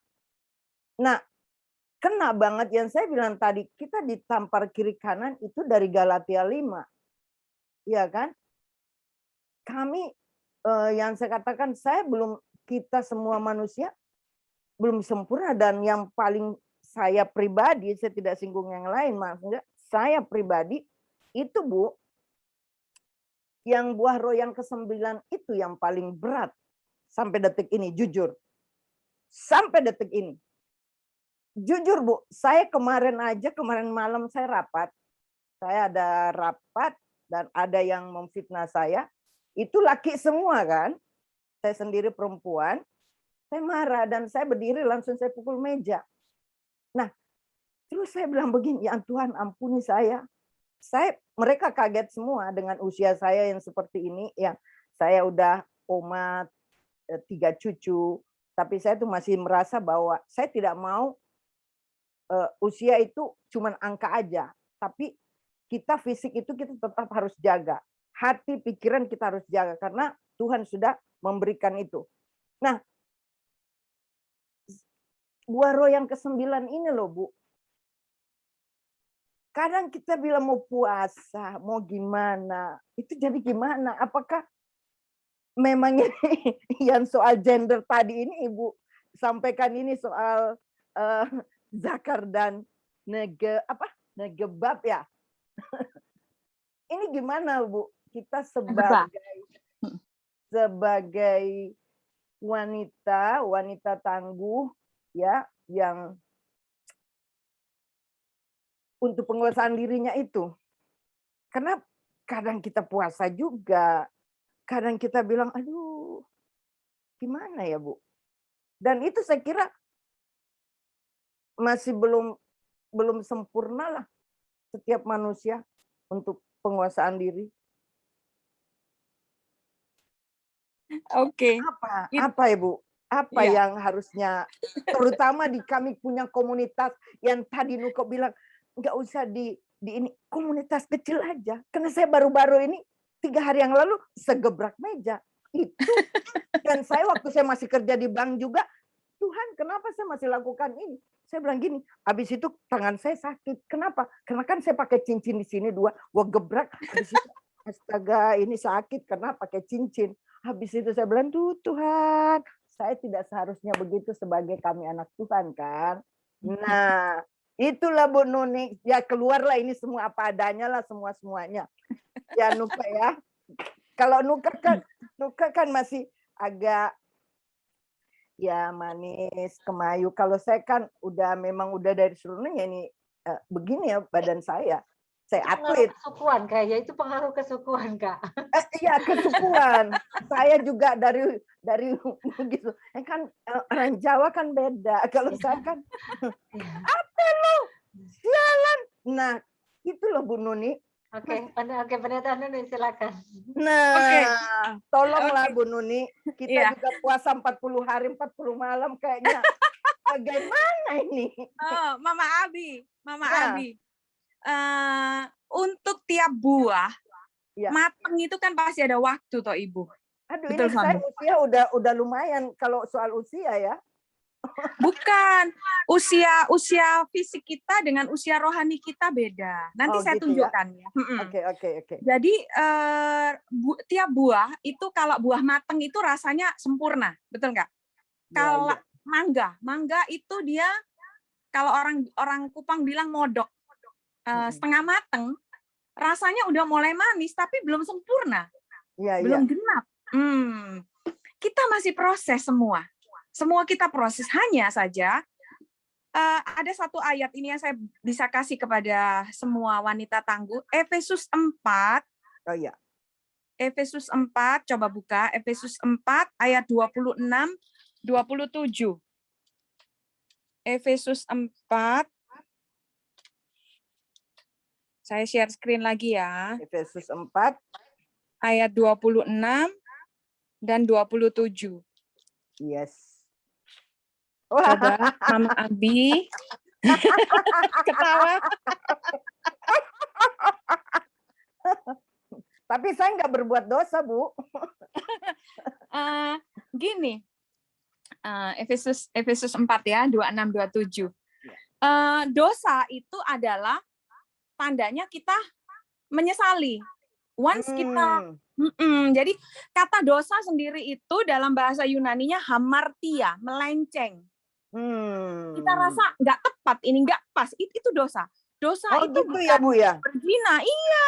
kena banget yang saya bilang tadi, kita ditampar kiri kanan itu dari Galatia 5. Iya kan? Kami yang saya katakan, kita semua manusia belum sempurna, dan yang paling saya pribadi, saya tidak singgung yang lain, maksudnya saya pribadi itu Bu, yang buah roh yang ke-9 itu yang paling berat sampai detik ini, jujur. Sampai detik ini. Jujur Bu, saya kemarin malam saya rapat. Saya ada rapat dan ada yang memfitnah saya. Itu laki semua kan. Saya sendiri perempuan. Saya marah dan saya berdiri langsung saya pukul meja. Nah, terus saya bilang begini, ya Tuhan ampuni saya. Mereka kaget semua dengan usia saya yang seperti ini. Ya, saya udah oma 3 cucu. Tapi saya tuh masih merasa bahwa saya tidak mau usia itu cuman angka aja. Tapi kita fisik itu kita tetap harus jaga. Hati, pikiran kita harus jaga. Karena Tuhan sudah memberikan itu. Nah, buah roh yang ke-9 ini loh Bu. Kadang kita bilang mau puasa, mau gimana. Itu jadi gimana? Apakah memang ini yang soal gender tadi ini Ibu sampaikan ini soal zakar dan negebab ya. Ini gimana Bu? Kita sebagai wanita tangguh ya, yang untuk penguasaan dirinya itu. Karena kadang kita puasa juga, kadang kita bilang aduh gimana ya Bu. Dan itu saya kira masih belum sempurna lah setiap manusia untuk penguasaan diri. Oke. Apa ya Bu? Apa yang harusnya, terutama di kami punya komunitas yang tadi Nuko bilang nggak usah di ini komunitas kecil aja. Karena saya baru-baru ini 3 hari yang lalu segebrak meja itu. Dan saya waktu saya masih kerja di bank juga, Tuhan kenapa saya masih lakukan ini? Saya bilang gini, habis itu tangan saya sakit. Kenapa? Karena kan saya pakai cincin di sini 2, gua gebrak, habis itu astaga ini sakit karena pakai cincin. Habis itu saya bilang, Tuhan, saya tidak seharusnya begitu sebagai kami anak Tuhan kan. Nah, itulah Bu Nuni, ya keluarlah ini semua apa adanya lah semuanya. Ya Nuka ya. Kalau Nuka kan masih agak ya manis, kemayu. Kalau saya kan memang udah dari seluruhnya ini begini ya badan saya. Saya atlet. Kesukuan kayaknya itu pengaruh kesukuan Kak. Iya kesukuan. Saya juga dari begitu. Kan orang Jawa kan beda. Kalau saya kan apa lo? Sialan. Nah, itu loh Bu Nuni. Oke, pendeta Nuni silakan. Nah, tolonglah Bu Nuni. Kita juga puasa 40 hari 40 malam kayaknya. Bagaimana ini? Oh, Mama Abi. Untuk tiap buah matang itu kan pasti ada waktu toh Ibu. Aduh, betul, ini saya usia udah lumayan kalau soal usia ya. Bukan, usia fisik kita dengan usia rohani kita beda. Nanti saya gitu tunjukkan ya. Oke. Jadi tiap buah itu kalau buah matang itu rasanya sempurna, betul nggak? Kalau mangga itu dia kalau orang Kupang bilang modok. Setengah mateng, rasanya udah mulai manis tapi belum sempurna, belum genap. Kita masih proses semua kita proses. Hanya saja ada satu ayat ini yang saya bisa kasih kepada semua wanita tangguh, Efesus 4. Efesus 4, coba buka Efesus 4 ayat 26, 27. Efesus 4. Saya share screen lagi ya. Efesus 4 ayat 26 dan 27. Yes. Coba Mama Abi ketawa. Tapi saya nggak berbuat dosa, Bu. Gini, Efesus 4 ya, 26-27. Dosa itu adalah tandanya kita menyesali. Once kita, jadi kata dosa sendiri itu dalam bahasa Yunaninya hamartia, melenceng. Kita rasa nggak tepat, ini nggak pas, itu dosa. Dosa Oh, itu gitu ya, Bu ya? berzina, iya.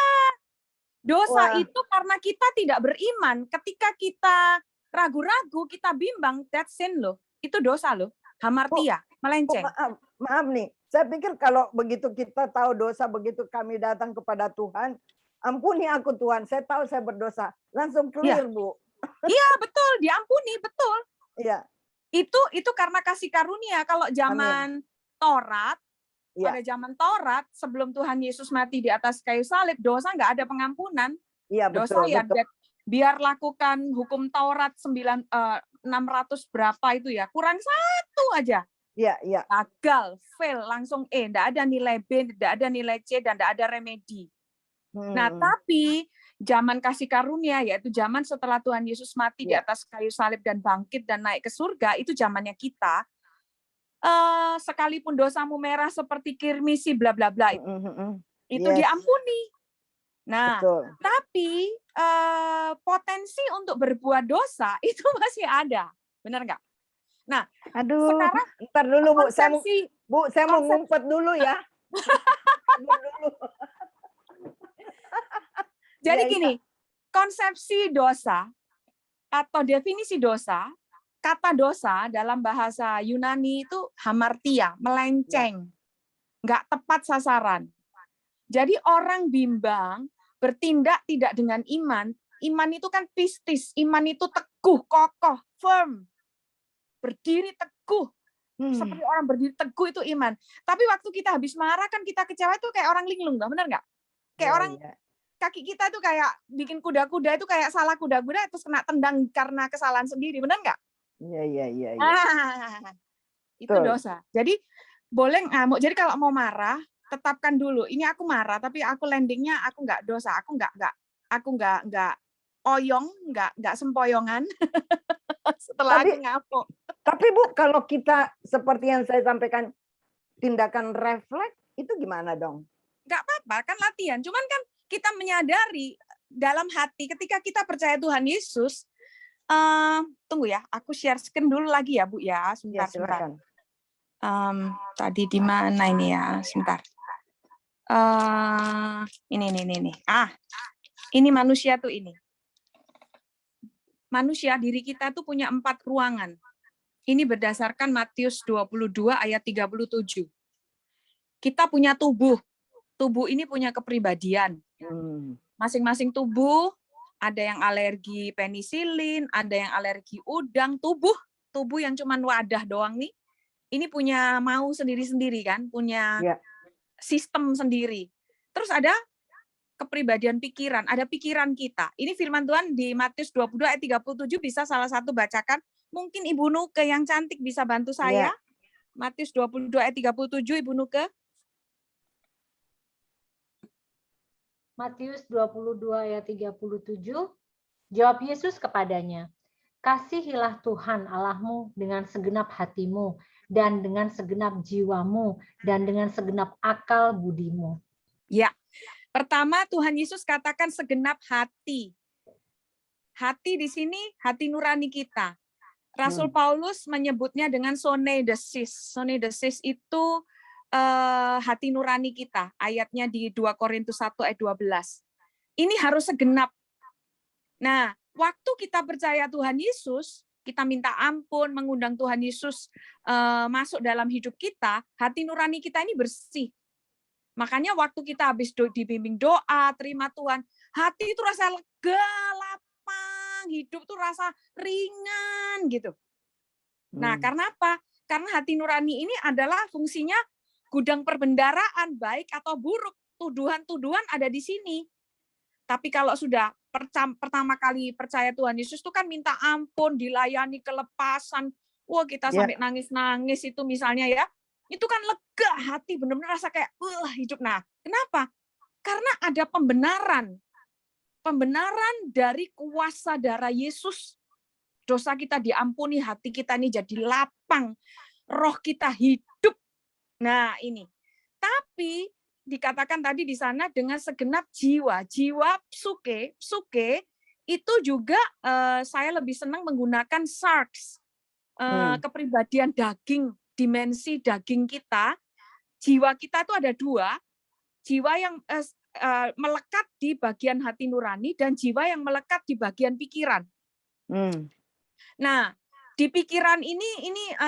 Dosa itu karena kita tidak beriman. Ketika kita ragu-ragu, kita bimbang, that's sin loh. Itu dosa loh, hamartia, melenceng. Maaf nih, saya pikir kalau begitu kita tahu dosa, begitu kami datang kepada Tuhan, ampuni aku Tuhan, saya tahu saya berdosa. Langsung clear, Bu. Iya, betul, diampuni, betul. Iya. Itu karena kasih karunia. Kalau zaman Taurat, pada zaman Taurat, sebelum Tuhan Yesus mati di atas kayu salib, dosa nggak ada pengampunan. Iya, dosa betul, ya betul. Biar lakukan hukum Taurat 600 berapa itu ya, kurang satu aja. Iya, iya. Gagal, fail, langsung nggak ada nilai B, nggak ada nilai C, dan nggak ada remedi. Nah, tapi zaman kasih karunia, yaitu zaman setelah Tuhan Yesus mati di atas kayu salib dan bangkit dan naik ke surga, itu zamannya kita. Sekalipun dosamu merah seperti kirmisi, bla bla bla, itu diampuni. Nah, tapi potensi untuk berbuat dosa itu masih ada, benar nggak? Nah, aduh, sekarang ntar dulu Bu, saya mau ngumpet dulu ya. Jadi gini, konsepsi dosa atau definisi dosa, kata dosa dalam bahasa Yunani itu hamartia, melenceng, nggak tepat sasaran. Jadi orang bimbang bertindak tidak dengan iman. Iman itu kan pistis, iman itu teguh, kokoh, firm, berdiri teguh. Seperti orang berdiri teguh itu iman. Tapi waktu kita habis marah kan kita kecewa itu kayak orang linglung, benar nggak? Kayak orang kaki kita itu kayak bikin kuda-kuda itu kayak salah kuda-kuda terus kena tendang karena kesalahan sendiri, benar nggak? Iya. Itu dosa. Jadi boleh ngamuk. Jadi kalau mau marah, tetapkan dulu. Ini aku marah, tapi aku landingnya aku nggak dosa. Aku nggak oyong, nggak sempoyongan. Setelah aku ngamuk. Tapi Bu, kalau kita seperti yang saya sampaikan tindakan refleks itu gimana dong? Nggak apa-apa, kan latihan. Cuman kan kita menyadari dalam hati ketika kita percaya Tuhan Yesus. Tunggu ya, aku share screen dulu lagi ya Bu ya, sebentar. Silakan. Tadi di mana ini ya, sebentar. Ini. Ini manusia tuh ini. Manusia, diri kita tuh punya 4 ruangan. Ini berdasarkan Matius 22 ayat 37. Kita punya tubuh. Tubuh ini punya kepribadian. Masing-masing tubuh, ada yang alergi penisilin, ada yang alergi udang. Tubuh yang cuman wadah doang nih, ini punya mau sendiri-sendiri kan, punya sistem sendiri. Terus ada kepribadian pikiran, ada pikiran kita. Ini firman Tuhan di Matius 22 ayat 37, bisa salah satu bacakan. Mungkin Ibu Nuke yang cantik bisa bantu saya. Matius 22 ayat 37, Ibu Nuke. Matius 22 ayat 37, jawab Yesus kepadanya, kasihilah Tuhan Allahmu dengan segenap hatimu, dan dengan segenap jiwamu, dan dengan segenap akal budimu. Ya, pertama Tuhan Yesus katakan segenap hati. Hati di sini, hati nurani kita. Rasul Paulus menyebutnya dengan sonedesis. Sonedesis itu hati nurani kita. Ayatnya di 2 Korintus 1 ayat 12. Ini harus segenap. Nah, waktu kita percaya Tuhan Yesus, kita minta ampun, mengundang Tuhan Yesus masuk dalam hidup kita, hati nurani kita ini bersih. Makanya waktu kita habis dibimbing doa, terima Tuhan, hati itu rasa lega, lapang, hidup tuh rasa ringan gitu. Nah, karena apa? Karena hati nurani ini adalah fungsinya gudang perbendaraan, baik atau buruk. Tuduhan-tuduhan ada di sini. Tapi kalau sudah pertama kali percaya Tuhan Yesus itu kan minta ampun, dilayani kelepasan. Wah, kita sampai nangis-nangis itu misalnya ya. Itu kan lega hati, benar-benar rasa kayak hidup. Nah, kenapa? Karena ada pembenaran. Pembenaran dari kuasa darah Yesus. Dosa kita diampuni, hati kita ini jadi lapang. Roh kita hidup. Nah, ini. Tapi dikatakan tadi di sana dengan segenap jiwa. Jiwa psuke itu juga saya lebih senang menggunakan sarx. Kepribadian daging, dimensi daging kita. Jiwa kita itu ada dua. Jiwa yang melekat di bagian hati nurani dan jiwa yang melekat di bagian pikiran. Nah, di pikiran ini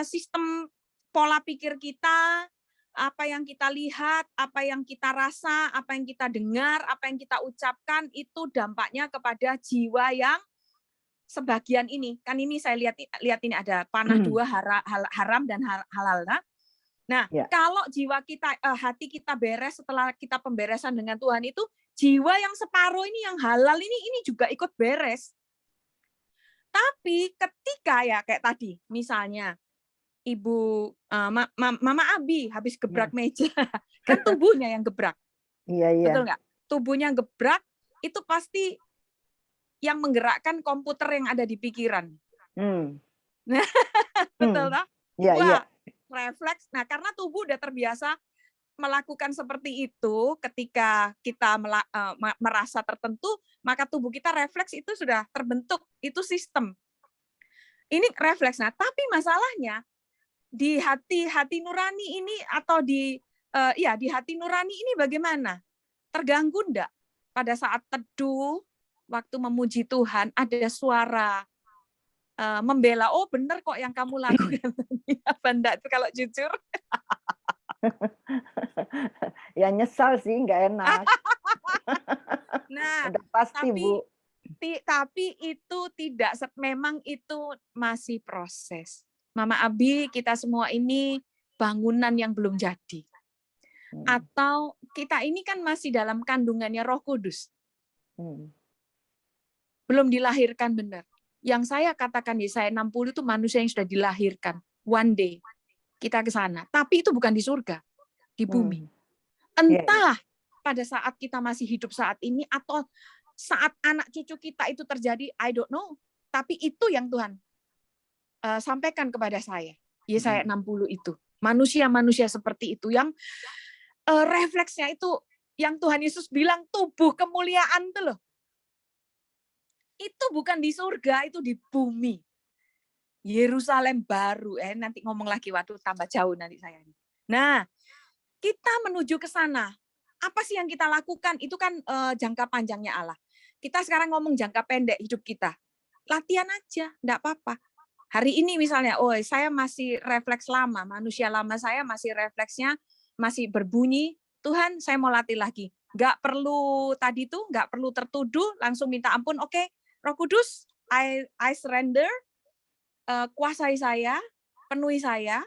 sistem pola pikir kita, apa yang kita lihat, apa yang kita rasa, apa yang kita dengar, apa yang kita ucapkan, itu dampaknya kepada jiwa yang sebagian ini. Kan ini saya lihat ini ada panah dua, haram dan halal. Nah, kalau jiwa kita, hati kita beres setelah kita pemberesan dengan Tuhan itu, jiwa yang separuh ini, yang halal ini juga ikut beres. Tapi ketika ya kayak tadi, misalnya Ibu Mama Abi habis gebrak meja, kan tubuhnya yang gebrak. Iya. Betul nggak? Tubuhnya gebrak, itu pasti yang menggerakkan komputer yang ada di pikiran. Betul tak? Wah, refleks. Nah, karena tubuh udah terbiasa melakukan seperti itu, ketika kita merasa tertentu, maka tubuh kita refleks itu sudah terbentuk. Itu sistem. Ini refleks. Nah, tapi masalahnya, di hati nurani ini atau di hati nurani ini bagaimana? Terganggu enggak? Pada saat teduh, waktu memuji Tuhan, ada suara membela, oh benar kok yang kamu lakukan. Apa enggak itu kalau jujur? Ya nyesal sih, nggak enak. Nah, udah pasti Bu. Tapi itu tidak, memang itu masih proses. Mama Abi, kita semua ini bangunan yang belum jadi. Atau kita ini kan masih dalam kandungannya Roh Kudus. Belum dilahirkan benar. Yang saya katakan di Yesaya 60 itu manusia yang sudah dilahirkan. One day kita ke sana. Tapi itu bukan di surga, di bumi. Entah pada saat kita masih hidup saat ini atau saat anak cucu kita itu terjadi, I don't know. Tapi itu yang Tuhan sampaikan kepada saya. Yesaya 60 itu. Manusia-manusia seperti itu yang refleksnya itu yang Tuhan Yesus bilang tubuh kemuliaan itu loh. Itu bukan di surga, itu di bumi. Yerusalem baru. Nanti ngomong lagi waktu tambah jauh nanti saya. Nah, kita menuju ke sana. Apa sih yang kita lakukan? Itu kan jangka panjangnya Allah. Kita sekarang ngomong jangka pendek hidup kita. Latihan aja, enggak apa-apa. Hari ini misalnya, saya masih refleks lama, manusia lama saya masih refleksnya masih berbunyi, Tuhan saya mau latih lagi. Nggak perlu tadi tuh, nggak perlu tertuduh, langsung minta ampun, oke, Roh Kudus, I surrender, kuasai saya, penuhi saya,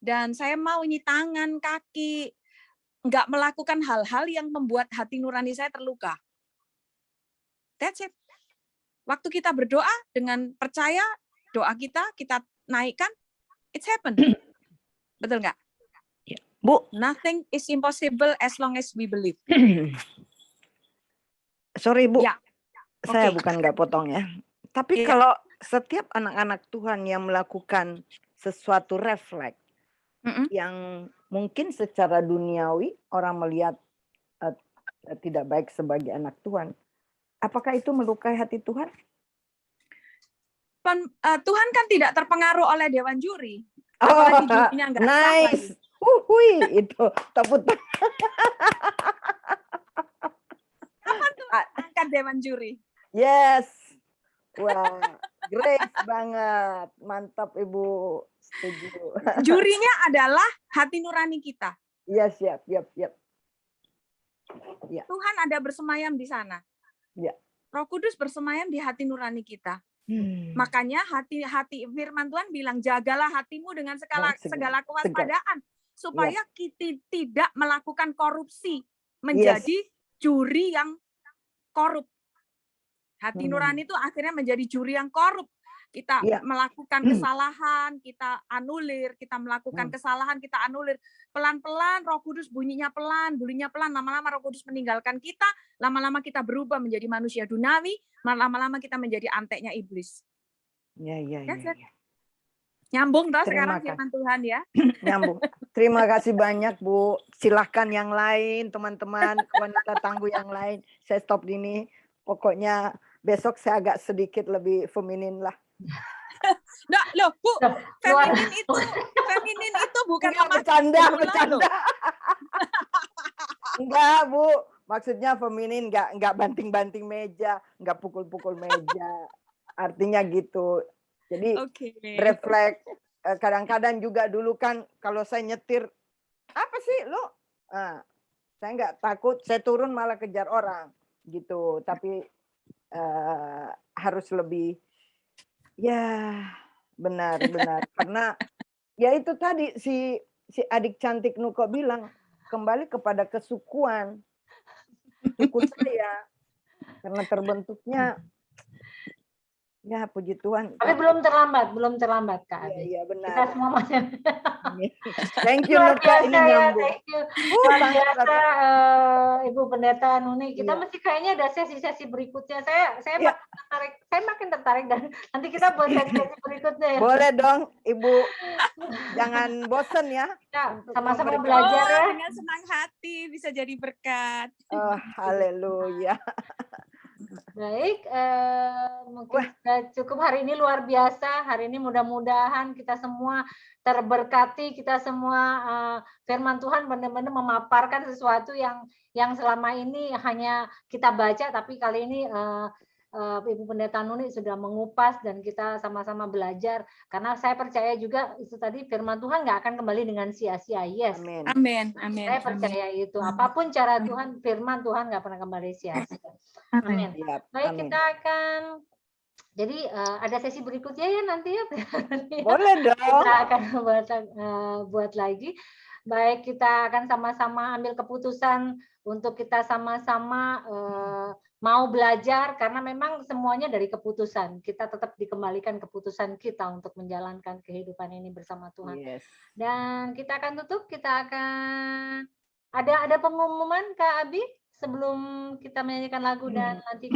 dan saya mau ini tangan, kaki, nggak melakukan hal-hal yang membuat hati nurani saya terluka. That's it. Waktu kita berdoa dengan percaya, doa kita naikkan, it's happen. Betul nggak? Bu. Nothing is impossible as long as we believe. Sorry Bu, ya. Saya bukan nggak potong ya. Tapi kalau setiap anak-anak Tuhan yang melakukan sesuatu refleks, yang mungkin secara duniawi orang melihat tidak baik sebagai anak Tuhan, apakah itu melukai hati Tuhan? Tuhan kan tidak terpengaruh oleh dewan juri. Apalagi jurinya nggak sah nice. lagi. Itu tepuk tangan. Apa tuh angkat dewan juri? Yes. Wah, great banget. Mantap Ibu. Setuju. Jurinya adalah hati nurani kita. Iya, siap. Ya. Tuhan ada bersemayam di sana. Ya. Roh Kudus bersemayam di hati nurani kita. Makanya hati firman Tuhan bilang, jagalah hatimu dengan segala kewaspadaan supaya kita tidak melakukan korupsi, menjadi juri yang korup. Hati nurani itu akhirnya menjadi juri yang korup. Kita melakukan kesalahan, kita anulir, kita melakukan kesalahan, kita anulir. Pelan-pelan Roh Kudus bunyinya pelan, lama-lama Roh Kudus meninggalkan kita, lama-lama kita berubah menjadi manusia dunawi, lama-lama kita menjadi anteknya iblis. Ya. Nyambung toh Terima sekarang firman Tuhan ya. Nyambung. Terima kasih banyak Bu. Silahkan yang lain, teman-teman wanita tangguh yang lain. Saya stop di ini. Pokoknya besok saya agak sedikit lebih feminin lah. Nah, loh Bu, feminin itu bukan bercanda. Enggak Bu, maksudnya feminin enggak banting-banting meja, enggak pukul-pukul meja. Artinya gitu. Jadi refleks. Kadang-kadang juga dulu kan kalau saya nyetir, apa sih lo? Saya enggak takut, saya turun malah kejar orang gitu. Tapi harus lebih. Ya, benar. Karena ya itu tadi si adik cantik Nuko bilang, kembali kepada kesukuan. Suku saya. Karena terbentuknya, ya puji Tuhan. Tapi belum terlambat Kak Abi. Iya, benar. Kita semua masih. Thank you Nuko, ini nyambung. Thank you. Luar biasa Ibu Pendeta Nuni. Kita mesti kayaknya ada sesi-sesi berikutnya. Saya makin tertarik dan nanti kita buat sesi berikutnya ya. Boleh dong Ibu. Jangan bosen ya. Sama-sama belajar ya. Dengan senang hati bisa jadi berkat. Oh, haleluya. Baik, mungkin sudah cukup hari ini, luar biasa. Hari ini mudah-mudahan kita semua terberkati, kita semua firman Tuhan benar-benar memaparkan sesuatu yang selama ini hanya kita baca, tapi kali ini Ibu Pendeta Nuni sudah mengupas dan kita sama-sama belajar. Karena saya percaya juga itu tadi firman Tuhan nggak akan kembali dengan sia-sia. Yes. Amin. Saya percaya itu. Apapun cara Tuhan, firman Tuhan nggak pernah kembali sia-sia. Amin. Baik, kita akan jadi ada sesi berikutnya ya nanti ya. Boleh dong. Kita akan buat lagi. Baik, kita akan sama-sama ambil keputusan untuk kita sama-sama mau belajar, karena memang semuanya dari keputusan. Kita tetap dikembalikan keputusan kita untuk menjalankan kehidupan ini bersama Tuhan. Yes. Dan kita akan tutup, kita akan ada pengumuman Kak Abi sebelum kita menyanyikan lagu dan nanti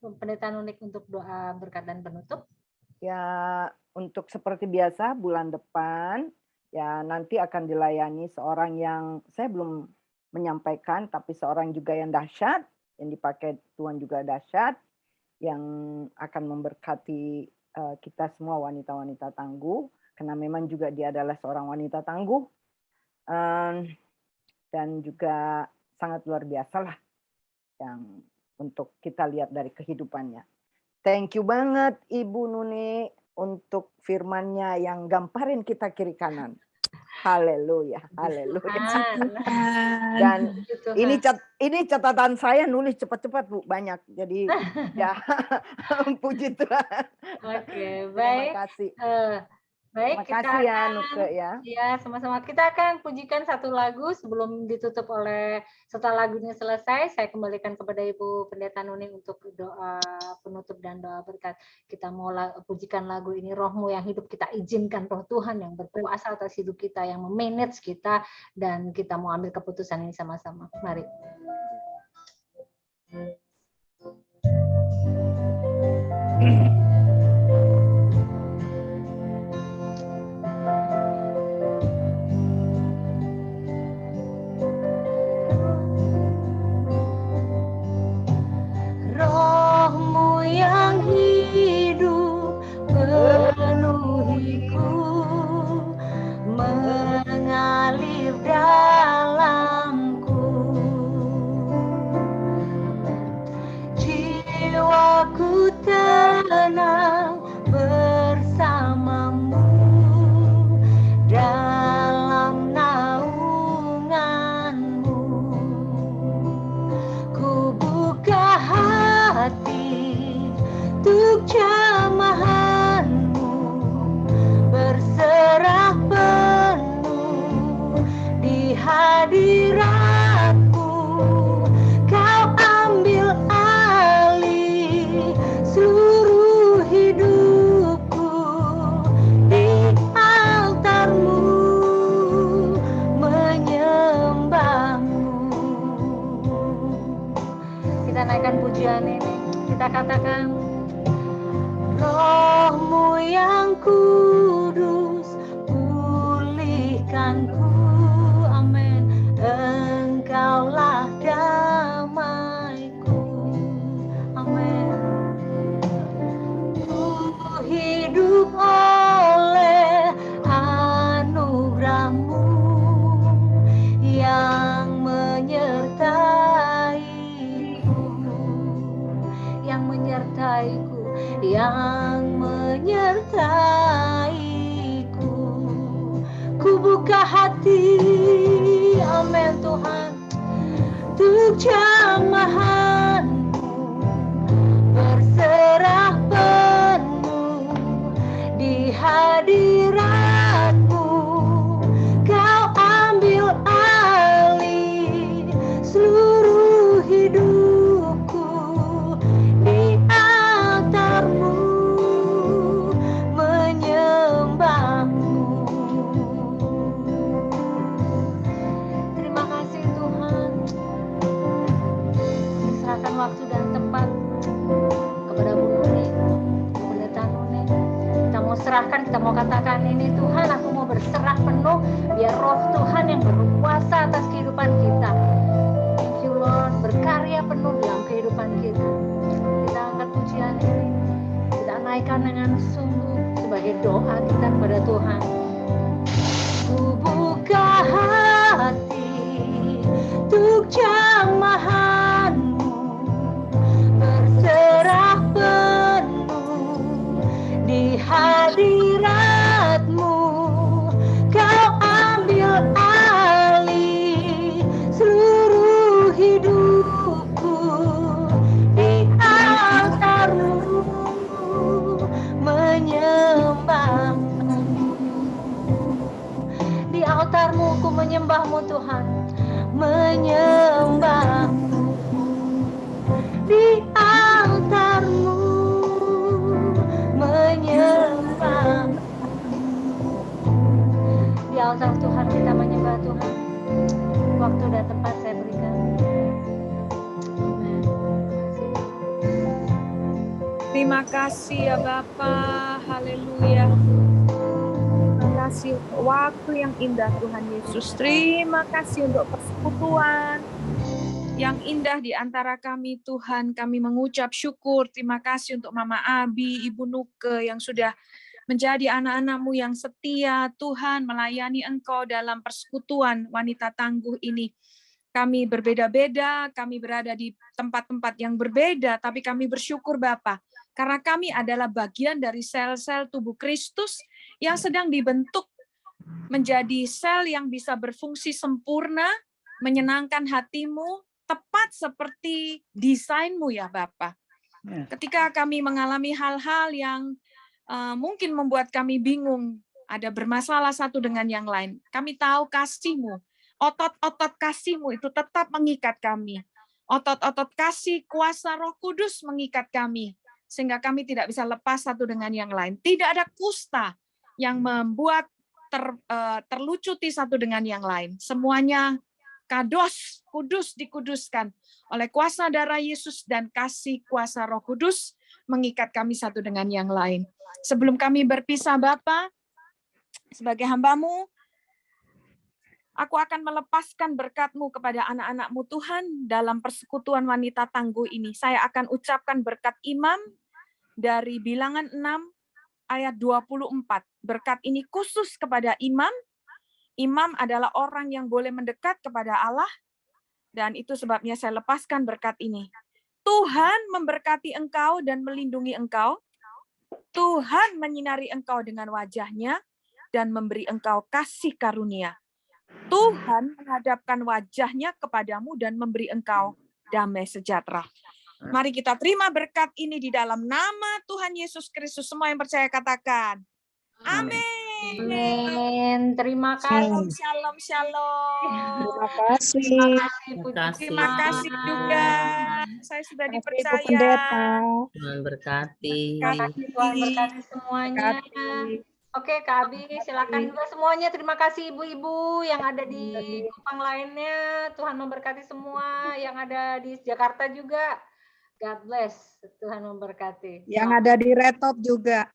Pendeta Nunik untuk doa berkat dan penutup. Ya, untuk seperti biasa bulan depan ya nanti akan dilayani seorang yang saya belum menyampaikan, tapi seorang juga yang dahsyat, yang dipakai Tuhan juga dahsyat, yang akan memberkati kita semua wanita-wanita tangguh, karena memang juga dia adalah seorang wanita tangguh, dan juga sangat luar biasa lah yang untuk kita lihat dari kehidupannya. Thank you banget Ibu Nuni untuk firman-Nya yang gamparin kita kiri kanan. Haleluya, haleluya. Dan ini catatan saya nulis cepat-cepat Bu, banyak. Jadi ya puji Tuhan. Oke, baik. Terima kasih. Baik, terima kasih ya Nuke ya. Ya, sama-sama. Kita akan pujikan satu lagu sebelum ditutup setelah lagunya selesai. Saya kembalikan kepada Ibu Pendeta Nuni untuk doa penutup dan doa berkat. Kita mau pujikan lagu ini, Rohmu yang hidup. Kita izinkan Roh Tuhan yang berkuasa atas hidup kita, yang memanage kita, dan kita mau ambil keputusan ini sama-sama. Mari. Rohmu yang hidup penuhiku, mengalir dalamku, jiwaku tenang bersamamu dalam naunganmu. Ku buka hati untuk jamahanmu, berserah penuh di hadiratku. Kau ambil alih kita naikkan pujian ini. Kita katakan, Roh-Mu yang kudus, pulihkanku, amin. Engkaulah damaiku, amin. Ku hidup oleh anugerah-Mu yang menyertaiku, yang menyertaiku, yang menyertaiku. Ku buka hati, amin Tuhan, untuk jamahan-Mu, berserah penuh di hadirat-Mu. Kau ambil alih seluruh hidupku di altar-Mu, menyembah-Mu. Terima kasih Tuhan. Serahkan waktu dan tempat kepada Bu Nuni, Pendeta Nuni. Kita mau serahkan, kita mau katakan ini, Tuhan, aku mau berserah penuh, biar roh Tuhan yang berkuasa atas kehidupan kita. Thank you Lord, berkarya penuh dalam kehidupan kita. Kita angkat pujian ini, kita naikkan dengan sungguh sebagai doa kita kepada Tuhan. Ku buka hati untuk jamahan-Mu, berserah penuh di hadirat-Mu. Kau ambil alih seluruh hidupku di altar-Mu, menyembah-Mu. Di altar-Mu ku menyembah-Mu Tuhan, menyembah-Mu. Di altar-Mu, menyembah. Di altar Tuhan kita menyembah Tuhan. Waktu dan tempat saya berikan. Amen. Terima kasih ya Bapa, haleluya. Terima kasih untuk waktu yang indah Tuhan Yesus. Terima kasih untuk persekutuan yang indah di antara kami Tuhan. Kami mengucap syukur. Terima kasih untuk Mama Abi, Ibu Nuke yang sudah menjadi anak-anak-Mu yang setia Tuhan, melayani Engkau dalam persekutuan wanita tangguh ini. Kami berbeda-beda, kami berada di tempat-tempat yang berbeda, tapi kami bersyukur Bapa, karena kami adalah bagian dari sel-sel tubuh Kristus yang sedang dibentuk menjadi sel yang bisa berfungsi sempurna, menyenangkan hati-Mu, tepat seperti desain-Mu ya Bapa. Ketika kami mengalami hal-hal yang mungkin membuat kami bingung, ada bermasalah satu dengan yang lain, kami tahu kasih-Mu, otot-otot kasih-Mu itu tetap mengikat kami. Otot-otot kasih kuasa Roh Kudus mengikat kami, sehingga kami tidak bisa lepas satu dengan yang lain. Tidak ada kusta yang membuat terlucuti satu dengan yang lain. Semuanya kados, kudus, dikuduskan oleh kuasa darah Yesus dan kasih kuasa Roh Kudus mengikat kami satu dengan yang lain. Sebelum kami berpisah Bapa, sebagai hamba-Mu, aku akan melepaskan berkat-Mu kepada anak-anak-Mu Tuhan dalam persekutuan wanita tangguh ini. Saya akan ucapkan berkat imam dari Bilangan 6 ayat 24. Berkat ini khusus kepada imam. Imam adalah orang yang boleh mendekat kepada Allah, dan itu sebabnya saya lepaskan berkat ini. Tuhan memberkati engkau dan melindungi engkau. Tuhan menyinari engkau dengan wajah-Nya dan memberi engkau kasih karunia. Tuhan menghadapkan wajah-Nya kepadamu dan memberi engkau damai sejahtera. Mari kita terima berkat ini di dalam nama Tuhan Yesus Kristus. Semua yang percaya katakan. Amin. Amin. Terima kasih. Shalom, shalom. Terima kasih. Terima kasih juga. Saya sudah Ibu dipercaya. Pendeta. Tuhan berkati. Tuhan berkati semuanya. Oke, Kak Abi, silakan juga semuanya. Terima kasih ibu-ibu yang ada di Kupang lainnya. Tuhan memberkati semua yang ada di Jakarta juga. God bless. Tuhan memberkati. Yang ada di Retop juga.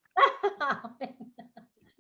Amin.